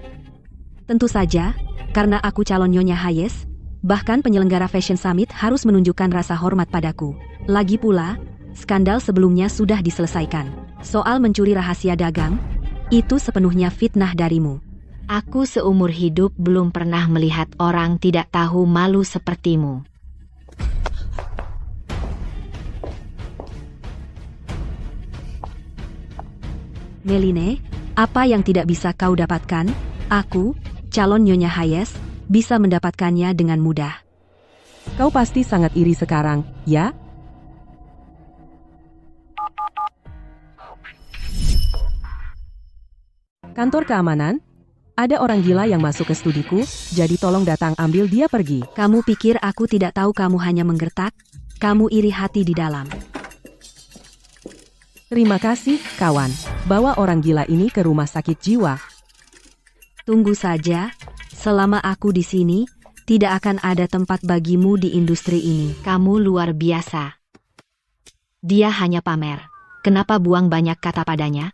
Tentu saja, karena aku calon Nyonya Hayes, bahkan penyelenggara Fashion Summit harus menunjukkan rasa hormat padaku. Lagi pula, skandal sebelumnya sudah diselesaikan. Soal mencuri rahasia dagang, itu sepenuhnya fitnah darimu. Aku seumur hidup belum pernah melihat orang tidak tahu malu sepertimu. Meline, apa yang tidak bisa kau dapatkan, aku, calon Nyonya Hayes, bisa mendapatkannya dengan mudah. Kau pasti sangat iri sekarang, ya? Kantor keamanan? Ada orang gila yang masuk ke studiku, jadi tolong datang ambil dia pergi. Kamu pikir aku tidak tahu kamu hanya menggertak? Kamu iri hati di dalam. Terima kasih, kawan. Bawa orang gila ini ke rumah sakit jiwa. Tunggu saja, selama aku di sini, Tidak akan ada tempat bagimu di industri ini. Kamu luar biasa. Dia hanya pamer. Kenapa buang banyak kata padanya?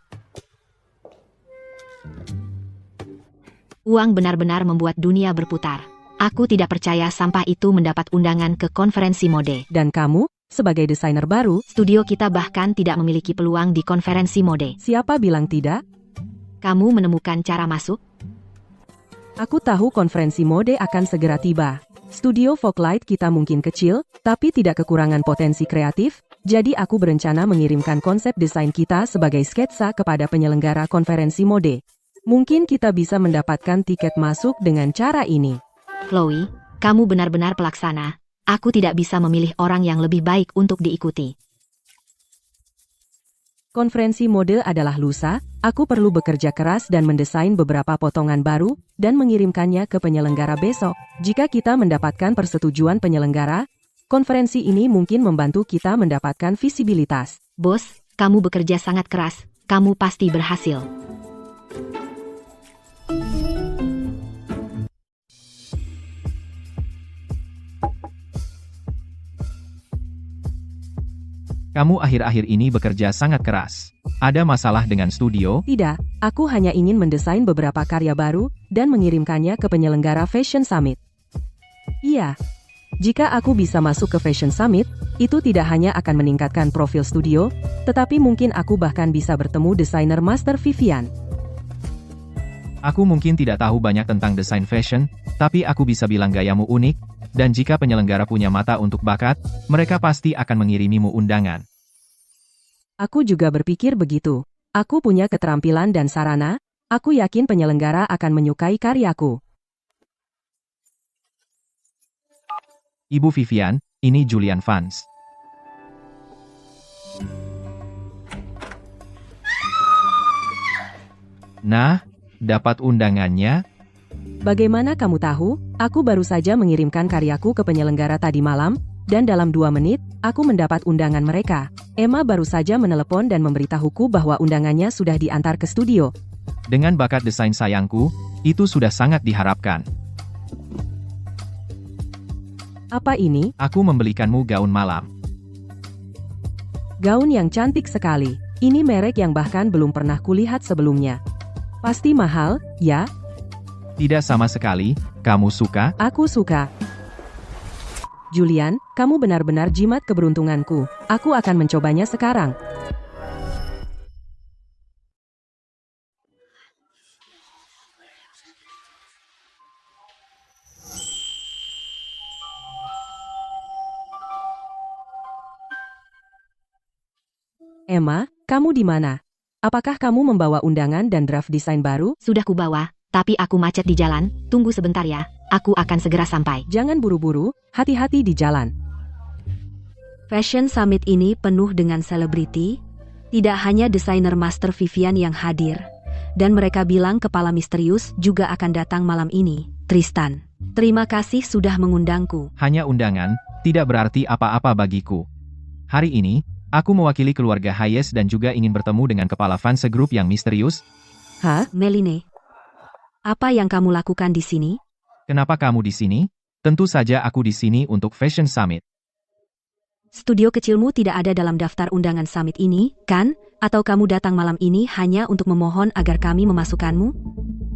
Uang benar-benar membuat dunia berputar. Aku tidak percaya sampah itu mendapat undangan ke konferensi mode. Dan kamu, sebagai desainer baru, Studio kita bahkan tidak memiliki peluang di konferensi mode. siapa bilang tidak? Kamu menemukan cara masuk? Aku tahu konferensi mode akan segera tiba. Studio Folklight kita mungkin kecil, tapi tidak kekurangan potensi kreatif, jadi aku berencana mengirimkan konsep desain kita sebagai sketsa kepada penyelenggara konferensi mode. Mungkin kita bisa mendapatkan tiket masuk dengan cara ini. Chloe, kamu benar-benar pelaksana. Aku tidak bisa memilih orang yang lebih baik untuk diikuti. Konferensi mode adalah lusa, aku perlu bekerja keras dan mendesain beberapa potongan baru, dan mengirimkannya ke penyelenggara besok. Jika kita mendapatkan persetujuan penyelenggara, konferensi ini mungkin membantu kita mendapatkan visibilitas. Bos, kamu bekerja sangat keras. Kamu pasti berhasil. Kamu akhir-akhir ini bekerja sangat keras. Ada masalah dengan studio? Tidak, aku hanya ingin mendesain beberapa karya baru, dan mengirimkannya ke penyelenggara Fashion Summit. Iya, jika aku bisa masuk ke Fashion Summit, itu tidak hanya akan meningkatkan profil studio, tetapi mungkin aku bahkan bisa bertemu desainer master Vivian. Aku mungkin tidak tahu banyak tentang desain fashion, tapi aku bisa bilang gayamu unik, dan jika penyelenggara punya mata untuk bakat, mereka pasti akan mengirimimu undangan. Aku juga berpikir begitu. Aku punya keterampilan dan sarana, aku yakin penyelenggara akan menyukai karyaku. Ibu Vivian, ini Julian Vance. Nah, dapat undangannya? Bagaimana kamu tahu? Aku baru saja mengirimkan karyaku ke penyelenggara tadi malam, dan dalam 2 menit, aku mendapat undangan mereka. Emma baru saja menelepon dan memberitahuku bahwa undangannya sudah diantar ke studio. Dengan bakat desain sayangku, itu sudah sangat diharapkan. Apa ini? Aku membelikanmu gaun malam. Gaun yang cantik sekali. Ini merek yang bahkan belum pernah kulihat sebelumnya. Pasti mahal, ya? Tidak sama sekali, kamu suka? Aku suka. Julian, kamu benar-benar jimat keberuntunganku. Aku akan mencobanya sekarang. Emma, kamu di mana? Apakah kamu membawa undangan dan draft desain baru? Sudah kubawa, tapi aku macet di jalan. Tunggu sebentar ya, aku akan segera sampai. Jangan buru-buru, hati-hati di jalan. Fashion Summit ini penuh dengan selebriti. Tidak hanya desainer master Vivian yang hadir. Dan mereka bilang kepala misterius juga akan datang malam ini. Tristan, terima kasih sudah mengundangku. Hanya undangan, tidak berarti apa-apa bagiku. Hari ini, aku mewakili keluarga Hayes dan juga ingin bertemu dengan kepala fans grup yang misterius. Hah? Meline, apa yang kamu lakukan di sini? Kenapa kamu di sini? Tentu saja aku di sini untuk Fashion Summit. Studio kecilmu tidak ada dalam daftar undangan summit ini, kan? Atau kamu datang malam ini hanya untuk memohon agar kami memasukkanmu?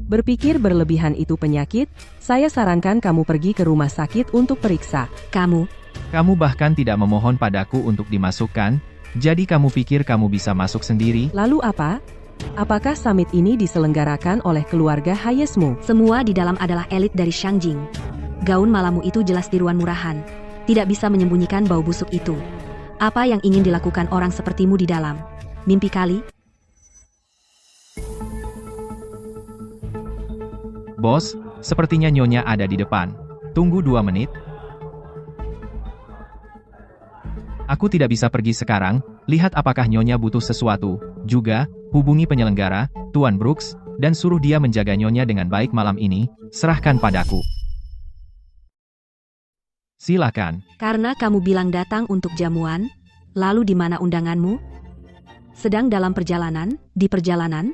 Berpikir berlebihan itu penyakit, saya sarankan kamu pergi ke rumah sakit untuk periksa. Kamu bahkan tidak memohon padaku untuk dimasukkan, jadi kamu pikir kamu bisa masuk sendiri? Lalu apa? Apakah summit ini diselenggarakan oleh keluarga Hayesmu? Semua di dalam adalah elit dari Shangjing. Gaun malammu itu jelas tiruan murahan. Tidak bisa menyembunyikan bau busuk itu. Apa yang ingin dilakukan orang sepertimu di dalam? Mimpi kali? Bos, sepertinya Nyonya ada di depan. Tunggu 2 menit. Aku tidak bisa pergi sekarang, lihat apakah Nyonya butuh sesuatu. Juga, hubungi penyelenggara, Tuan Brooks, dan suruh dia menjaga Nyonya dengan baik malam ini, serahkan padaku. Silakan. Karena kamu bilang datang untuk jamuan, lalu di mana undanganmu? Sedang dalam perjalanan, di perjalanan?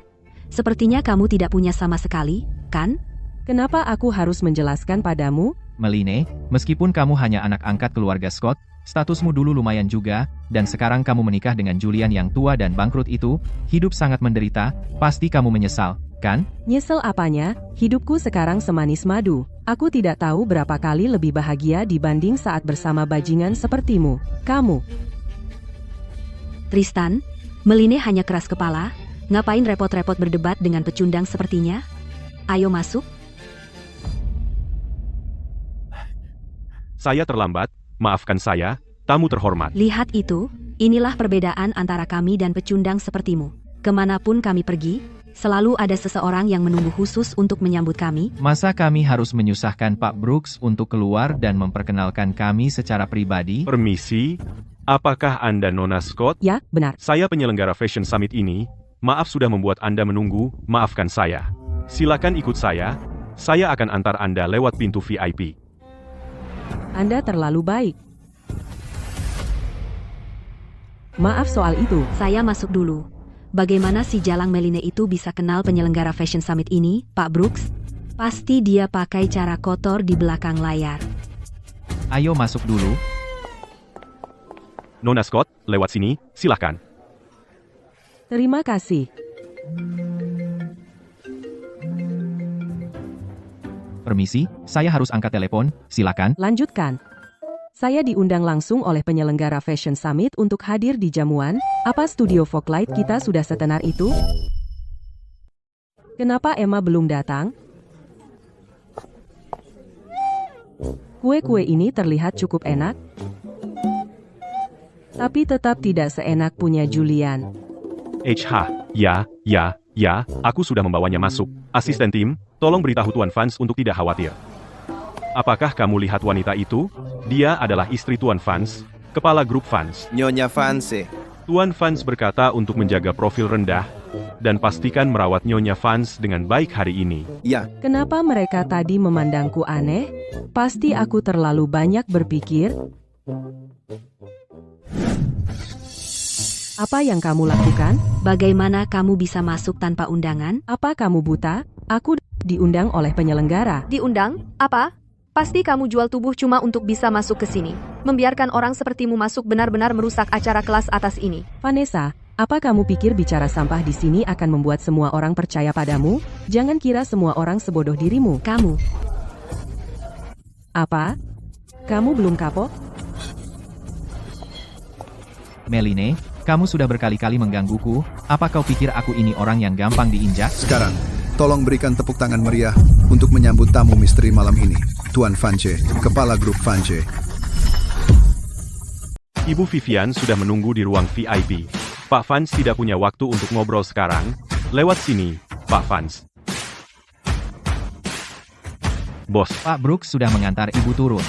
Sepertinya kamu tidak punya sama sekali, kan? Kenapa aku harus menjelaskan padamu? Meline, meskipun kamu hanya anak angkat keluarga Scott, statusmu dulu lumayan juga, dan sekarang kamu menikah dengan Julian yang tua dan bangkrut itu, hidup sangat menderita, pasti kamu menyesal, kan? Nyesel apanya? Hidupku sekarang semanis madu. Aku tidak tahu berapa kali lebih bahagia dibanding saat bersama bajingan sepertimu. Kamu. Tristan, Meline hanya keras kepala. Ngapain repot-repot berdebat dengan pecundang sepertinya? Ayo masuk. Saya terlambat, maafkan saya, tamu terhormat. Lihat itu, inilah perbedaan antara kami dan pecundang sepertimu. Kemanapun kami pergi, selalu ada seseorang yang menunggu khusus untuk menyambut kami. Masa kami harus menyusahkan Pak Brooks untuk keluar dan memperkenalkan kami secara pribadi? Permisi, apakah Anda Nona Scott? Ya, benar. Saya penyelenggara Fashion Summit ini, maaf sudah membuat Anda menunggu, maafkan saya. Silakan ikut saya akan antar Anda lewat pintu VIP. Anda terlalu baik. Maaf soal itu. Saya masuk dulu. Bagaimana si jalang Meline itu bisa kenal penyelenggara Fashion Summit ini, Pak Brooks? Pasti dia pakai cara kotor di belakang layar. Ayo masuk dulu. Nona Scott, lewat sini, silakan. Terima kasih. Permisi, saya harus angkat telepon, silakan. Lanjutkan. Saya diundang langsung oleh penyelenggara Fashion Summit untuk hadir di jamuan. Apa studio Foglight kita sudah setenar itu? Kenapa Emma belum datang? Kue-kue ini terlihat cukup enak, tapi tetap tidak seenak punya Julian. Ya, aku sudah membawanya masuk. Asisten tim, tolong beritahu Tuan Vance untuk tidak khawatir. Apakah kamu lihat wanita itu? Dia adalah istri Tuan Vance, kepala grup Vance. Nyonya Vance. Tuan Vance berkata untuk menjaga profil rendah, dan pastikan merawat Nyonya Vance dengan baik hari ini. Ya. Kenapa mereka tadi memandangku aneh? Pasti aku terlalu banyak berpikir. Apa yang kamu lakukan? Bagaimana kamu bisa masuk tanpa undangan? Apa kamu buta? Aku diundang oleh penyelenggara. Diundang? Apa? Pasti kamu jual tubuh cuma untuk bisa masuk ke sini. Membiarkan orang sepertimu masuk benar-benar merusak acara kelas atas ini. Vanessa, apa kamu pikir bicara sampah di sini akan membuat semua orang percaya padamu? Jangan kira semua orang sebodoh dirimu. Kamu. Apa? Kamu belum kapok? Meline, kamu sudah berkali-kali menggangguku, apa kau pikir aku ini orang yang gampang diinjak? Sekarang, tolong berikan tepuk tangan meriah untuk menyambut tamu misteri malam ini, Tuan Vance, kepala grup Vance. Ibu Vivian sudah menunggu di ruang VIP. Pak Vance tidak punya waktu untuk ngobrol sekarang. Lewat sini, Pak Vance. Bos. Pak Brooks sudah mengantar ibu turun.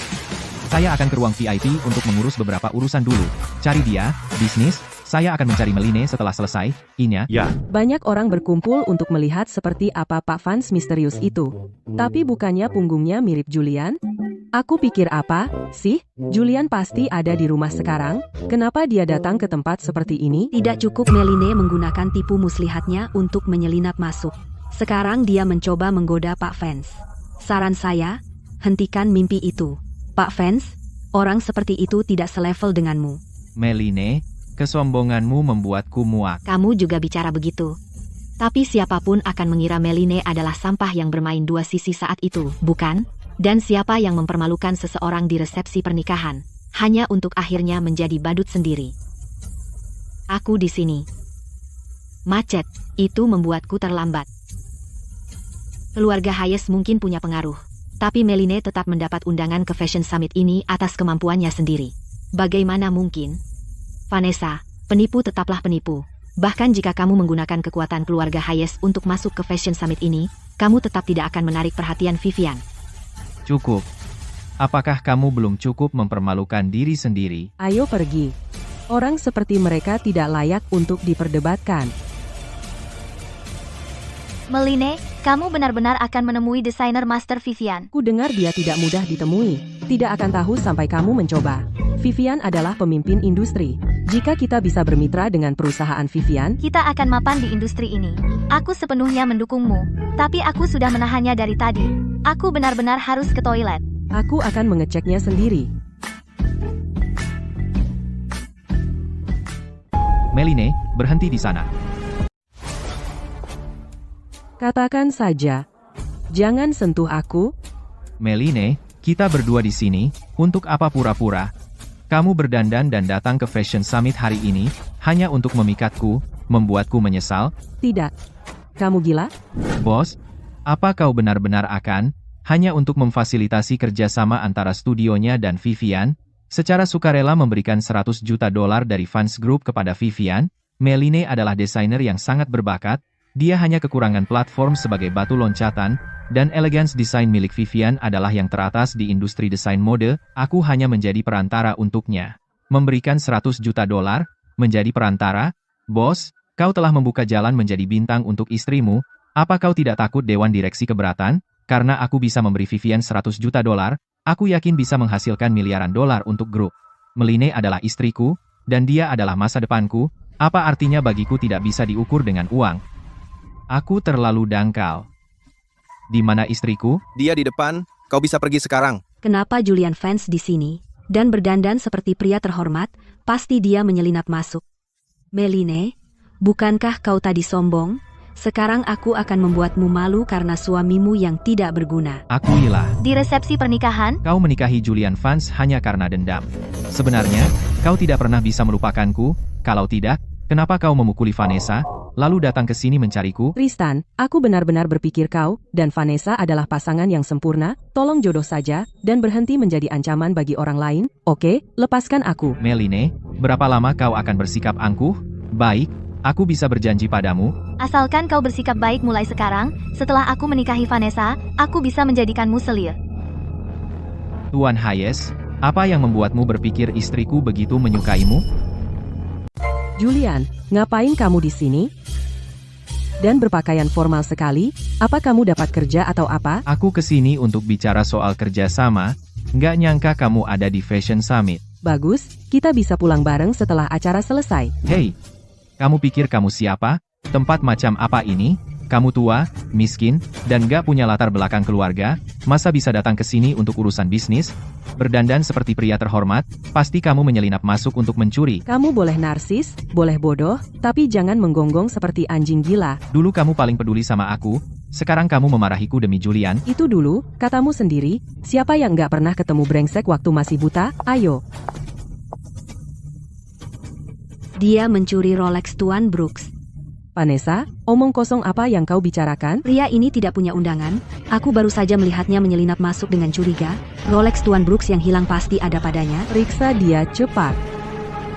Saya akan ke ruang VIP untuk mengurus beberapa urusan dulu. Cari dia, bisnis, saya akan mencari Meline setelah selesai, Inya. Ya. Banyak orang berkumpul untuk melihat seperti apa Pak Vance misterius itu. Tapi bukannya punggungnya mirip Julian? Aku pikir apa, sih? Julian pasti ada di rumah sekarang. Kenapa dia datang ke tempat seperti ini? Tidak cukup Meline menggunakan tipu muslihatnya untuk menyelinap masuk. Sekarang dia mencoba menggoda Pak Vance. Saran saya, hentikan mimpi itu. Pak Vance, orang seperti itu tidak selevel denganmu. Meline, kesombonganmu membuatku muak. Kamu juga bicara begitu. Tapi siapapun akan mengira Meline adalah sampah yang bermain dua sisi saat itu, bukan? Dan siapa yang mempermalukan seseorang di resepsi pernikahan, hanya untuk akhirnya menjadi badut sendiri. Aku di sini. Macet, itu membuatku terlambat. Keluarga Hayes mungkin punya pengaruh. Tapi Meline tetap mendapat undangan ke Fashion Summit ini atas kemampuannya sendiri. Bagaimana mungkin? Vanessa, penipu tetaplah penipu. Bahkan jika kamu menggunakan kekuatan keluarga Hayes untuk masuk ke Fashion Summit ini, kamu tetap tidak akan menarik perhatian Vivian. Cukup. Apakah kamu belum cukup mempermalukan diri sendiri? Ayo pergi. Orang seperti mereka tidak layak untuk diperdebatkan. Meline, kamu benar-benar akan menemui desainer Master Vivian. Ku dengar dia tidak mudah ditemui. Tidak akan tahu sampai kamu mencoba. Vivian adalah pemimpin industri. Jika kita bisa bermitra dengan perusahaan Vivian, kita akan mapan di industri ini. Aku sepenuhnya mendukungmu, tapi aku sudah menahannya dari tadi. Aku benar-benar harus ke toilet. Aku akan mengeceknya sendiri. Meline, berhenti di sana. Katakan saja. Jangan sentuh aku. Meline, kita berdua di sini, untuk apa pura-pura? Kamu berdandan dan datang ke Fashion Summit hari ini, hanya untuk memikatku, membuatku menyesal? Tidak. Kamu gila? Bos, apa kau benar-benar akan, hanya untuk memfasilitasi kerjasama antara studionya dan Vivian, secara sukarela memberikan $100 juta dari Fans Group kepada Vivian? Meline adalah desainer yang sangat berbakat, dia hanya kekurangan platform sebagai batu loncatan, dan elegance design milik Vivian adalah yang teratas di industri desain mode, aku hanya menjadi perantara untuknya. Memberikan $100 juta, menjadi perantara? Bos, kau telah membuka jalan menjadi bintang untuk istrimu, apa kau tidak takut Dewan Direksi keberatan? Karena aku bisa memberi Vivian $100 juta, aku yakin bisa menghasilkan miliaran dolar untuk grup. Meline adalah istriku, dan dia adalah masa depanku, apa artinya bagiku tidak bisa diukur dengan uang? Aku terlalu dangkal. Di mana istriku? Dia di depan, kau bisa pergi sekarang. Kenapa Julian Fans di sini? Dan berdandan seperti pria terhormat, pasti dia menyelinap masuk. Meline, bukankah kau tadi sombong? Sekarang aku akan membuatmu malu karena suamimu yang tidak berguna. Akuilah. Di resepsi pernikahan, Kau menikahi Julian Fans hanya karena dendam. Sebenarnya, kau tidak pernah bisa melupakanku, kalau tidak, kenapa kau memukuli Vanessa, lalu datang ke sini mencariku? Tristan, aku benar-benar berpikir kau dan Vanessa adalah pasangan yang sempurna, tolong jodoh saja, dan berhenti menjadi ancaman bagi orang lain, oke? Lepaskan aku. Meline, berapa lama kau akan bersikap angkuh? Baik, aku bisa berjanji padamu. asalkan kau bersikap baik mulai sekarang, setelah aku menikahi Vanessa, aku bisa menjadikanmu selir. Tuan Hayes, apa yang membuatmu berpikir istriku begitu menyukaimu? Julian, ngapain kamu di sini? Dan berpakaian formal sekali, apa kamu dapat kerja atau apa? Aku kesini untuk bicara soal kerjasama, nggak nyangka kamu ada di Fashion Summit. Bagus, kita bisa pulang bareng setelah acara selesai. Hei, kamu pikir kamu siapa? Tempat macam apa ini? Kamu tua, miskin, dan gak punya latar belakang keluarga, masa bisa datang ke sini untuk urusan bisnis? Berdandan seperti pria terhormat, pasti kamu menyelinap masuk untuk mencuri. Kamu boleh narsis, boleh bodoh, tapi jangan menggonggong seperti anjing gila. Dulu kamu paling peduli sama aku, sekarang kamu memarahiku demi Julian. Itu dulu, katamu sendiri, siapa yang gak pernah ketemu brengsek waktu masih buta? Ayo. Dia mencuri Rolex Tuan Brooks. Vanessa, omong kosong apa yang kau bicarakan? Pria ini tidak punya undangan, aku baru saja melihatnya menyelinap masuk dengan curiga. Rolex Tuan Brooks yang hilang pasti ada padanya. Periksa dia cepat.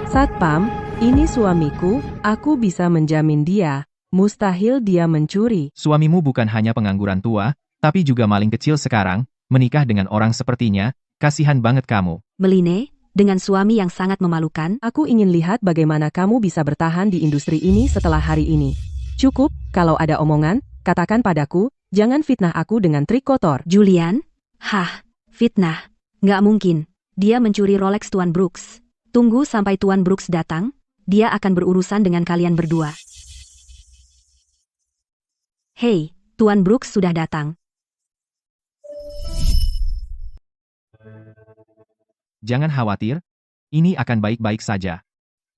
Satpam, ini suamiku, aku bisa menjamin dia. Mustahil dia mencuri. Suamimu bukan hanya pengangguran tua, tapi juga maling kecil sekarang, menikah dengan orang sepertinya, kasihan banget kamu. Meline, dengan suami yang sangat memalukan, Aku ingin lihat bagaimana kamu bisa bertahan di industri ini setelah hari ini. Cukup, kalau ada omongan, katakan padaku, jangan fitnah aku dengan trik kotor. Julian? Hah, fitnah. Nggak mungkin. Dia mencuri Rolex Tuan Brooks. Tunggu sampai Tuan Brooks datang, dia akan berurusan dengan kalian berdua. Hei, Tuan Brooks sudah datang. Jangan khawatir, ini akan baik-baik saja.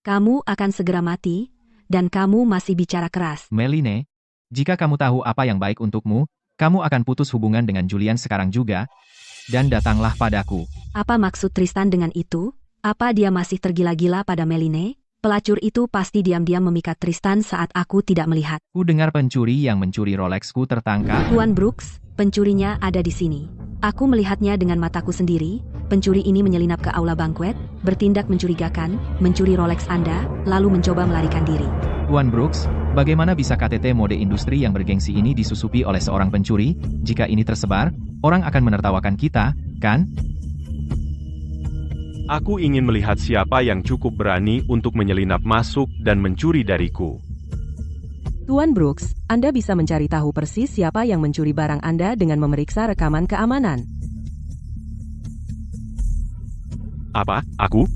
Kamu akan segera mati, dan kamu masih bicara keras. Meline, jika kamu tahu apa yang baik untukmu, kamu akan putus hubungan dengan Julian sekarang juga, dan datanglah padaku. Apa maksud Tristan dengan itu? Apa dia masih tergila-gila pada Meline? Pelacur itu pasti diam-diam memikat Tristan saat aku tidak melihat. Ku dengar pencuri yang mencuri Rolexku tertangkap. Tuan Brooks, pencurinya ada di sini. Aku melihatnya dengan mataku sendiri. Pencuri ini menyelinap ke aula banquet, bertindak mencurigakan, mencuri Rolex Anda, lalu mencoba melarikan diri. Tuan Brooks, bagaimana bisa KTT mode industri yang bergengsi ini disusupi oleh seorang pencuri? Jika ini tersebar, orang akan menertawakan kita, kan? Aku ingin melihat siapa yang cukup berani untuk menyelinap masuk dan mencuri dariku. Tuan Brooks, Anda bisa mencari tahu persis siapa yang mencuri barang Anda dengan memeriksa rekaman keamanan. Apa? Aku?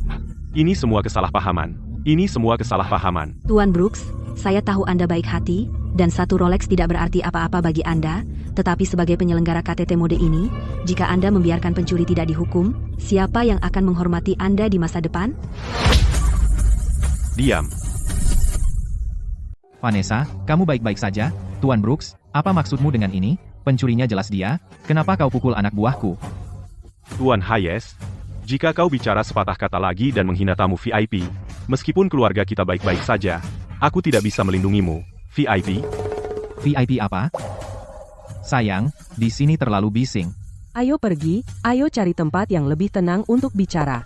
Ini semua kesalahpahaman. Ini semua kesalahpahaman. Tuan Brooks, Saya tahu Anda baik hati, dan satu Rolex tidak berarti apa-apa bagi Anda, tetapi sebagai penyelenggara KTT mode ini, jika Anda membiarkan pencuri tidak dihukum, siapa yang akan menghormati Anda di masa depan? Diam. Vanessa, kamu baik-baik saja? Tuan Brooks, apa maksudmu dengan ini? Pencurinya jelas dia, kenapa kau pukul anak buahku? Tuan Hayes, jika kau bicara sepatah kata lagi dan menghina tamu VIP, meskipun keluarga kita baik-baik saja, aku tidak bisa melindungimu. VIP? VIP apa? Sayang, di sini terlalu bising. Ayo pergi, ayo cari tempat yang lebih tenang untuk bicara.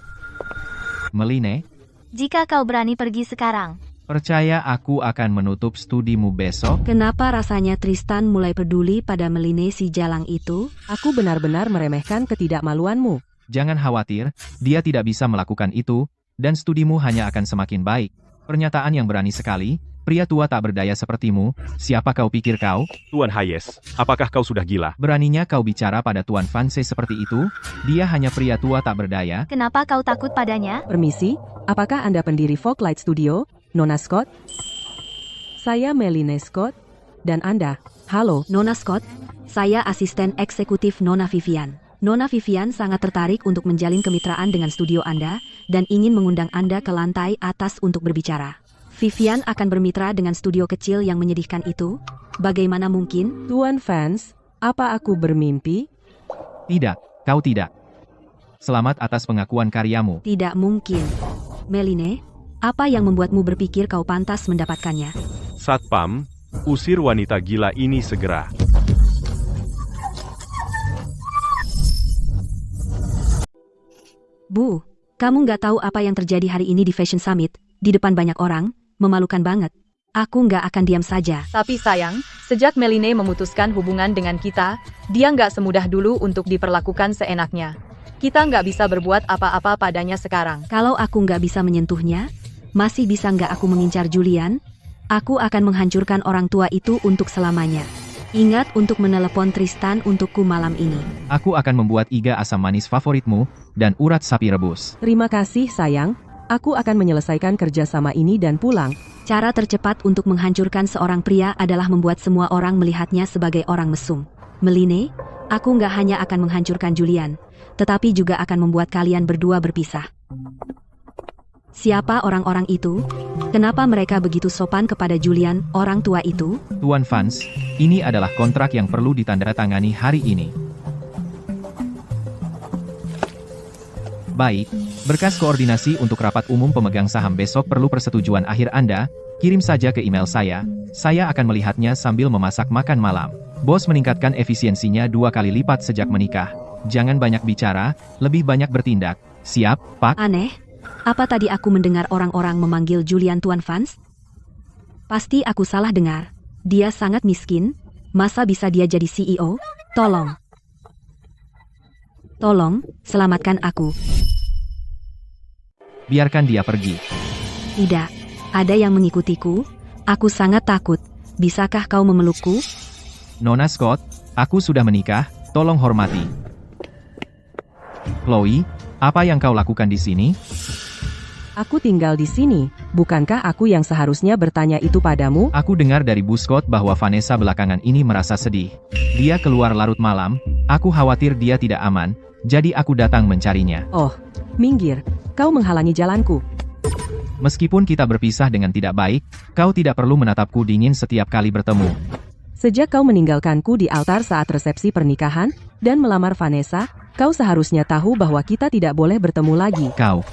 Meline, Jika kau berani pergi sekarang, percaya aku akan menutup studimu besok. Kenapa rasanya Tristan mulai peduli pada Meline si jalang itu? Aku benar-benar meremehkan ketidakmaluanmu. Jangan khawatir, dia tidak bisa melakukan itu, dan studimu hanya akan semakin baik. Pernyataan yang berani sekali, pria tua tak berdaya sepertimu, siapa kau pikir kau? Tuan Hayes, apakah kau sudah gila? Beraninya kau bicara pada Tuan Vance seperti itu? Dia hanya pria tua tak berdaya. kenapa kau takut padanya? Permisi, apakah Anda pendiri Foglight Studio, Nona Scott? Saya Meline Scott, dan Anda, halo. Nona Scott, saya asisten eksekutif Nona Vivian. Nona Vivian sangat tertarik untuk menjalin kemitraan dengan studio Anda, dan ingin mengundang Anda ke lantai atas untuk berbicara. Vivian akan bermitra dengan studio kecil yang menyedihkan itu? Bagaimana mungkin? Tuan Vance, apa aku bermimpi? Tidak, kau tidak. Selamat atas pengakuan karyamu. Tidak mungkin. Meline, apa yang membuatmu berpikir kau pantas mendapatkannya? Satpam, usir wanita gila ini segera. Bu, kamu nggak tahu apa yang terjadi hari ini di Fashion Summit, di depan banyak orang, memalukan banget. Aku nggak akan diam saja. Tapi sayang, sejak Meline memutuskan hubungan dengan kita, dia nggak semudah dulu untuk diperlakukan seenaknya. Kita nggak bisa berbuat apa-apa padanya sekarang. Kalau aku nggak bisa menyentuhnya, masih bisa nggak aku mengincar Julian? Aku akan menghancurkan orang tua itu untuk selamanya. Ingat untuk menelepon Tristan untukku malam ini. Aku akan membuat iga asam manis favoritmu, dan urat sapi rebus. Terima kasih, sayang. Aku akan menyelesaikan kerjasama ini dan pulang. Cara tercepat untuk menghancurkan seorang pria adalah membuat semua orang melihatnya sebagai orang mesum. Meline, aku nggak hanya akan menghancurkan Julian, tetapi juga akan membuat kalian berdua berpisah. Siapa orang-orang itu? Kenapa mereka begitu sopan kepada Julian, orang tua itu? Tuan Vance, ini adalah kontrak yang perlu ditandatangani hari ini. Baik, berkas koordinasi untuk rapat umum pemegang saham besok perlu persetujuan akhir Anda, kirim saja ke email saya akan melihatnya sambil memasak makan malam. Bos meningkatkan efisiensinya 2 kali lipat sejak menikah. Jangan banyak bicara, lebih banyak bertindak. Siap, Pak? Aneh. Apa tadi aku mendengar orang-orang memanggil Julian Tuan Vance? Pasti aku salah dengar. Dia sangat miskin. Masa bisa dia jadi CEO? Tolong. Tolong, selamatkan aku. Biarkan dia pergi. Tidak. Ada yang mengikutiku. Aku sangat takut. Bisakah kau memelukku? Nona Scott, aku sudah menikah, tolong hormati. Chloe, apa yang kau lakukan di sini? Aku tinggal di sini. Bukankah aku yang seharusnya bertanya itu padamu? Aku dengar dari Bu Scott bahwa Vanessa belakangan ini merasa sedih. Dia keluar larut malam, aku khawatir dia tidak aman, jadi aku datang mencarinya. Oh, minggir. Kau menghalangi jalanku. Meskipun kita berpisah dengan tidak baik, kau tidak perlu menatapku dingin setiap kali bertemu. Sejak kau meninggalkanku di altar saat resepsi pernikahan, dan melamar Vanessa, kau seharusnya tahu bahwa kita tidak boleh bertemu lagi. Kau.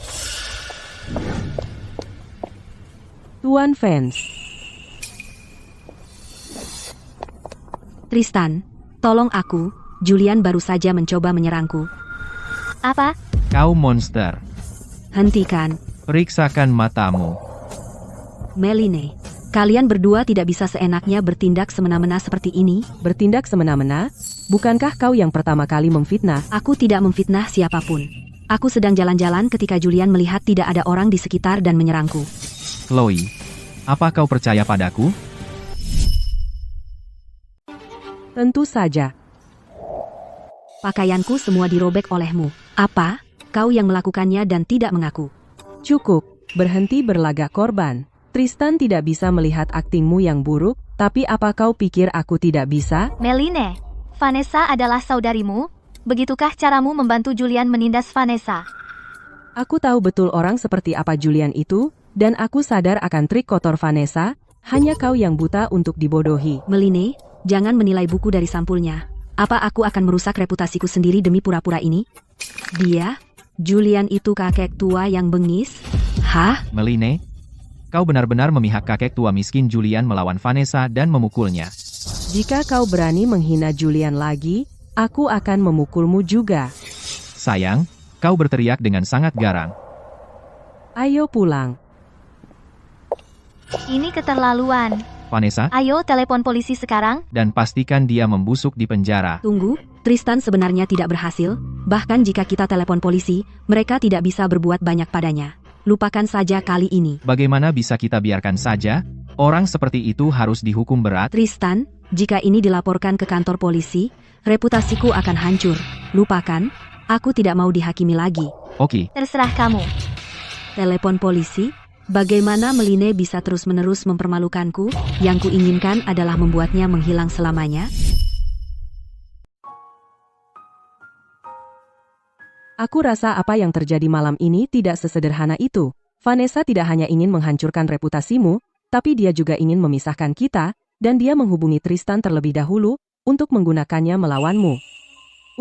Tuan Vance. Tristan, tolong aku. Julian baru saja mencoba menyerangku. Apa? Kau monster. Hentikan. Periksakan matamu. Meline, kalian berdua tidak bisa seenaknya bertindak semena-mena seperti ini. Bertindak semena-mena? Bukankah kau yang pertama kali memfitnah? Aku tidak memfitnah siapapun. Aku sedang jalan-jalan ketika Julian melihat tidak ada orang di sekitar dan menyerangku. Chloe, apa kau percaya padaku? Tentu saja. Pakaianku semua dirobek olehmu. Apa? Kau yang melakukannya dan tidak mengaku. Cukup, berhenti berlagak korban. Tristan tidak bisa melihat aktingmu yang buruk, tapi apa kau pikir aku tidak bisa? Meline, Vanessa adalah saudarimu? Begitukah caramu membantu Julian menindas Vanessa? Aku tahu betul orang seperti apa Julian itu, dan aku sadar akan trik kotor Vanessa, hanya kau yang buta untuk dibodohi. Meline, jangan menilai buku dari sampulnya. Apa aku akan merusak reputasiku sendiri demi pura-pura ini? Dia, Julian itu kakek tua yang bengis? Hah? Meline, kau benar-benar memihak kakek tua miskin Julian melawan Vanessa dan memukulnya. Jika kau berani menghina Julian lagi, aku akan memukulmu juga. Sayang, kau berteriak dengan sangat garang. Ayo pulang. Ini keterlaluan. Vanessa, Ayo telepon polisi sekarang. dan pastikan dia membusuk di penjara. Tunggu, Tristan sebenarnya tidak berhasil. Bahkan jika kita telepon polisi, mereka tidak bisa berbuat banyak padanya. Lupakan saja kali ini. Bagaimana bisa kita biarkan saja? Orang seperti itu harus dihukum berat. Tristan, jika ini dilaporkan ke kantor polisi, reputasiku akan hancur. Lupakan, aku tidak mau dihakimi lagi. Oke, Terserah kamu. Telepon polisi? Bagaimana Meline bisa terus-menerus mempermalukanku? Yang kuinginkan adalah membuatnya menghilang selamanya. Aku rasa apa yang terjadi malam ini tidak sesederhana itu. Vanessa tidak hanya ingin menghancurkan reputasimu, tapi dia juga ingin memisahkan kita, dan dia menghubungi Tristan terlebih dahulu untuk menggunakannya melawanmu.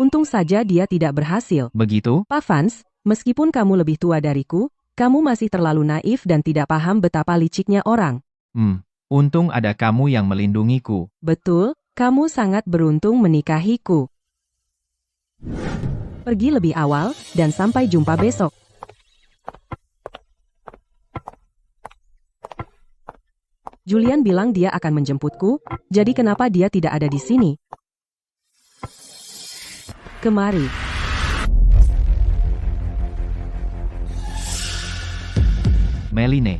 Untung saja dia tidak berhasil. begitu? Pak Vance, meskipun kamu lebih tua dariku, kamu masih terlalu naif dan tidak paham betapa liciknya orang. Untung ada kamu yang melindungiku. Betul, kamu sangat beruntung menikahiku. Pergi lebih awal, dan sampai jumpa besok. Julian bilang dia akan menjemputku, jadi kenapa dia tidak ada di sini? Kemari. Meline.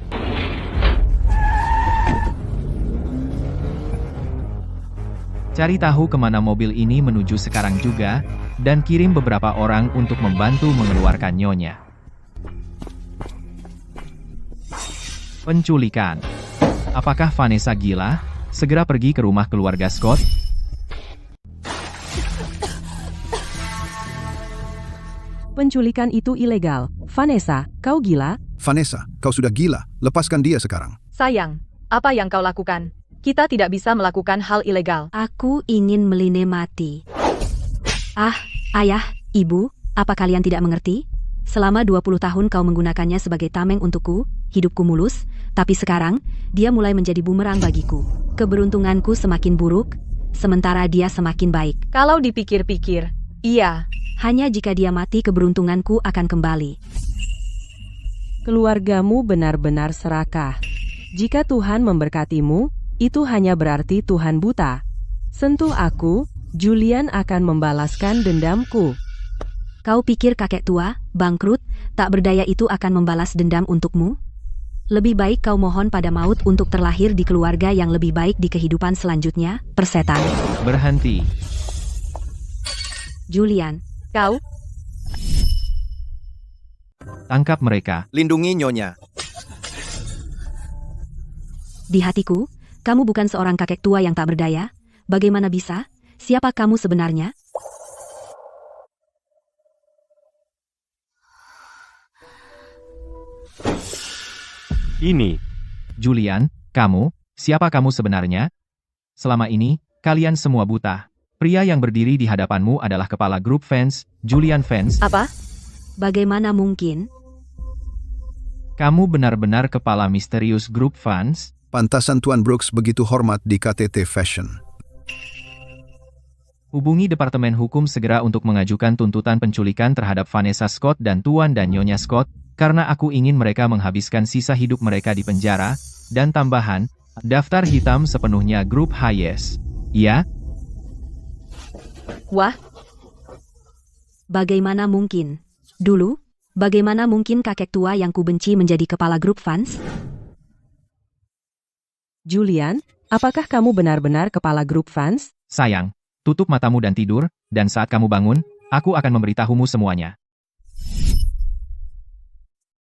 Cari tahu kemana mobil ini menuju sekarang juga, dan kirim beberapa orang untuk membantu mengeluarkan nyonya. Penculikan. Apakah Vanessa gila? Segera pergi ke rumah keluarga Scott. Penculikan itu ilegal. Vanessa, kau gila? Vanessa, kau sudah gila. Lepaskan dia sekarang. Sayang, apa yang kau lakukan? Kita tidak bisa melakukan hal ilegal. Aku ingin Meline mati. Ah, ayah, ibu, apa kalian tidak mengerti? Selama 20 tahun kau menggunakannya sebagai tameng untukku, hidupku mulus, tapi sekarang, dia mulai menjadi bumerang bagiku. Keberuntunganku semakin buruk, sementara dia semakin baik. Kalau dipikir-pikir, iya. Hanya jika dia mati keberuntunganku akan kembali. Keluargamu benar-benar serakah. Jika Tuhan memberkatimu, itu hanya berarti Tuhan buta. Sentuh aku, Julian akan membalaskan dendamku. Kau pikir kakek tua, bangkrut, tak berdaya itu akan membalas dendam untukmu? Lebih baik kau mohon pada maut untuk terlahir di keluarga yang lebih baik di kehidupan selanjutnya, persetan. Berhenti. Julian. Kau? Tangkap mereka. Lindungi nyonya. Di hatiku, kamu bukan seorang kakek tua yang tak berdaya. Bagaimana bisa? Siapa kamu sebenarnya? Ini. Julian, kamu, siapa kamu sebenarnya? Selama ini, kalian semua buta. Pria yang berdiri di hadapanmu adalah kepala grup fans, Julian Vance. Apa? Bagaimana mungkin? Kamu benar-benar kepala misterius grup fans? Pantasan Tuan Brooks begitu hormat di KTT Fashion. Hubungi Departemen Hukum segera untuk mengajukan tuntutan penculikan terhadap Vanessa Scott dan Tuan dan Nyonya Scott, karena aku ingin mereka menghabiskan sisa hidup mereka di penjara, dan tambahan, daftar hitam sepenuhnya grup Hayes. Ya? Wah, Bagaimana mungkin? Dulu, bagaimana mungkin kakek tua yang kubenci menjadi kepala grup fans? Julian, apakah kamu benar-benar kepala grup fans? Sayang, tutup matamu dan tidur, dan saat kamu bangun, aku akan memberitahumu semuanya.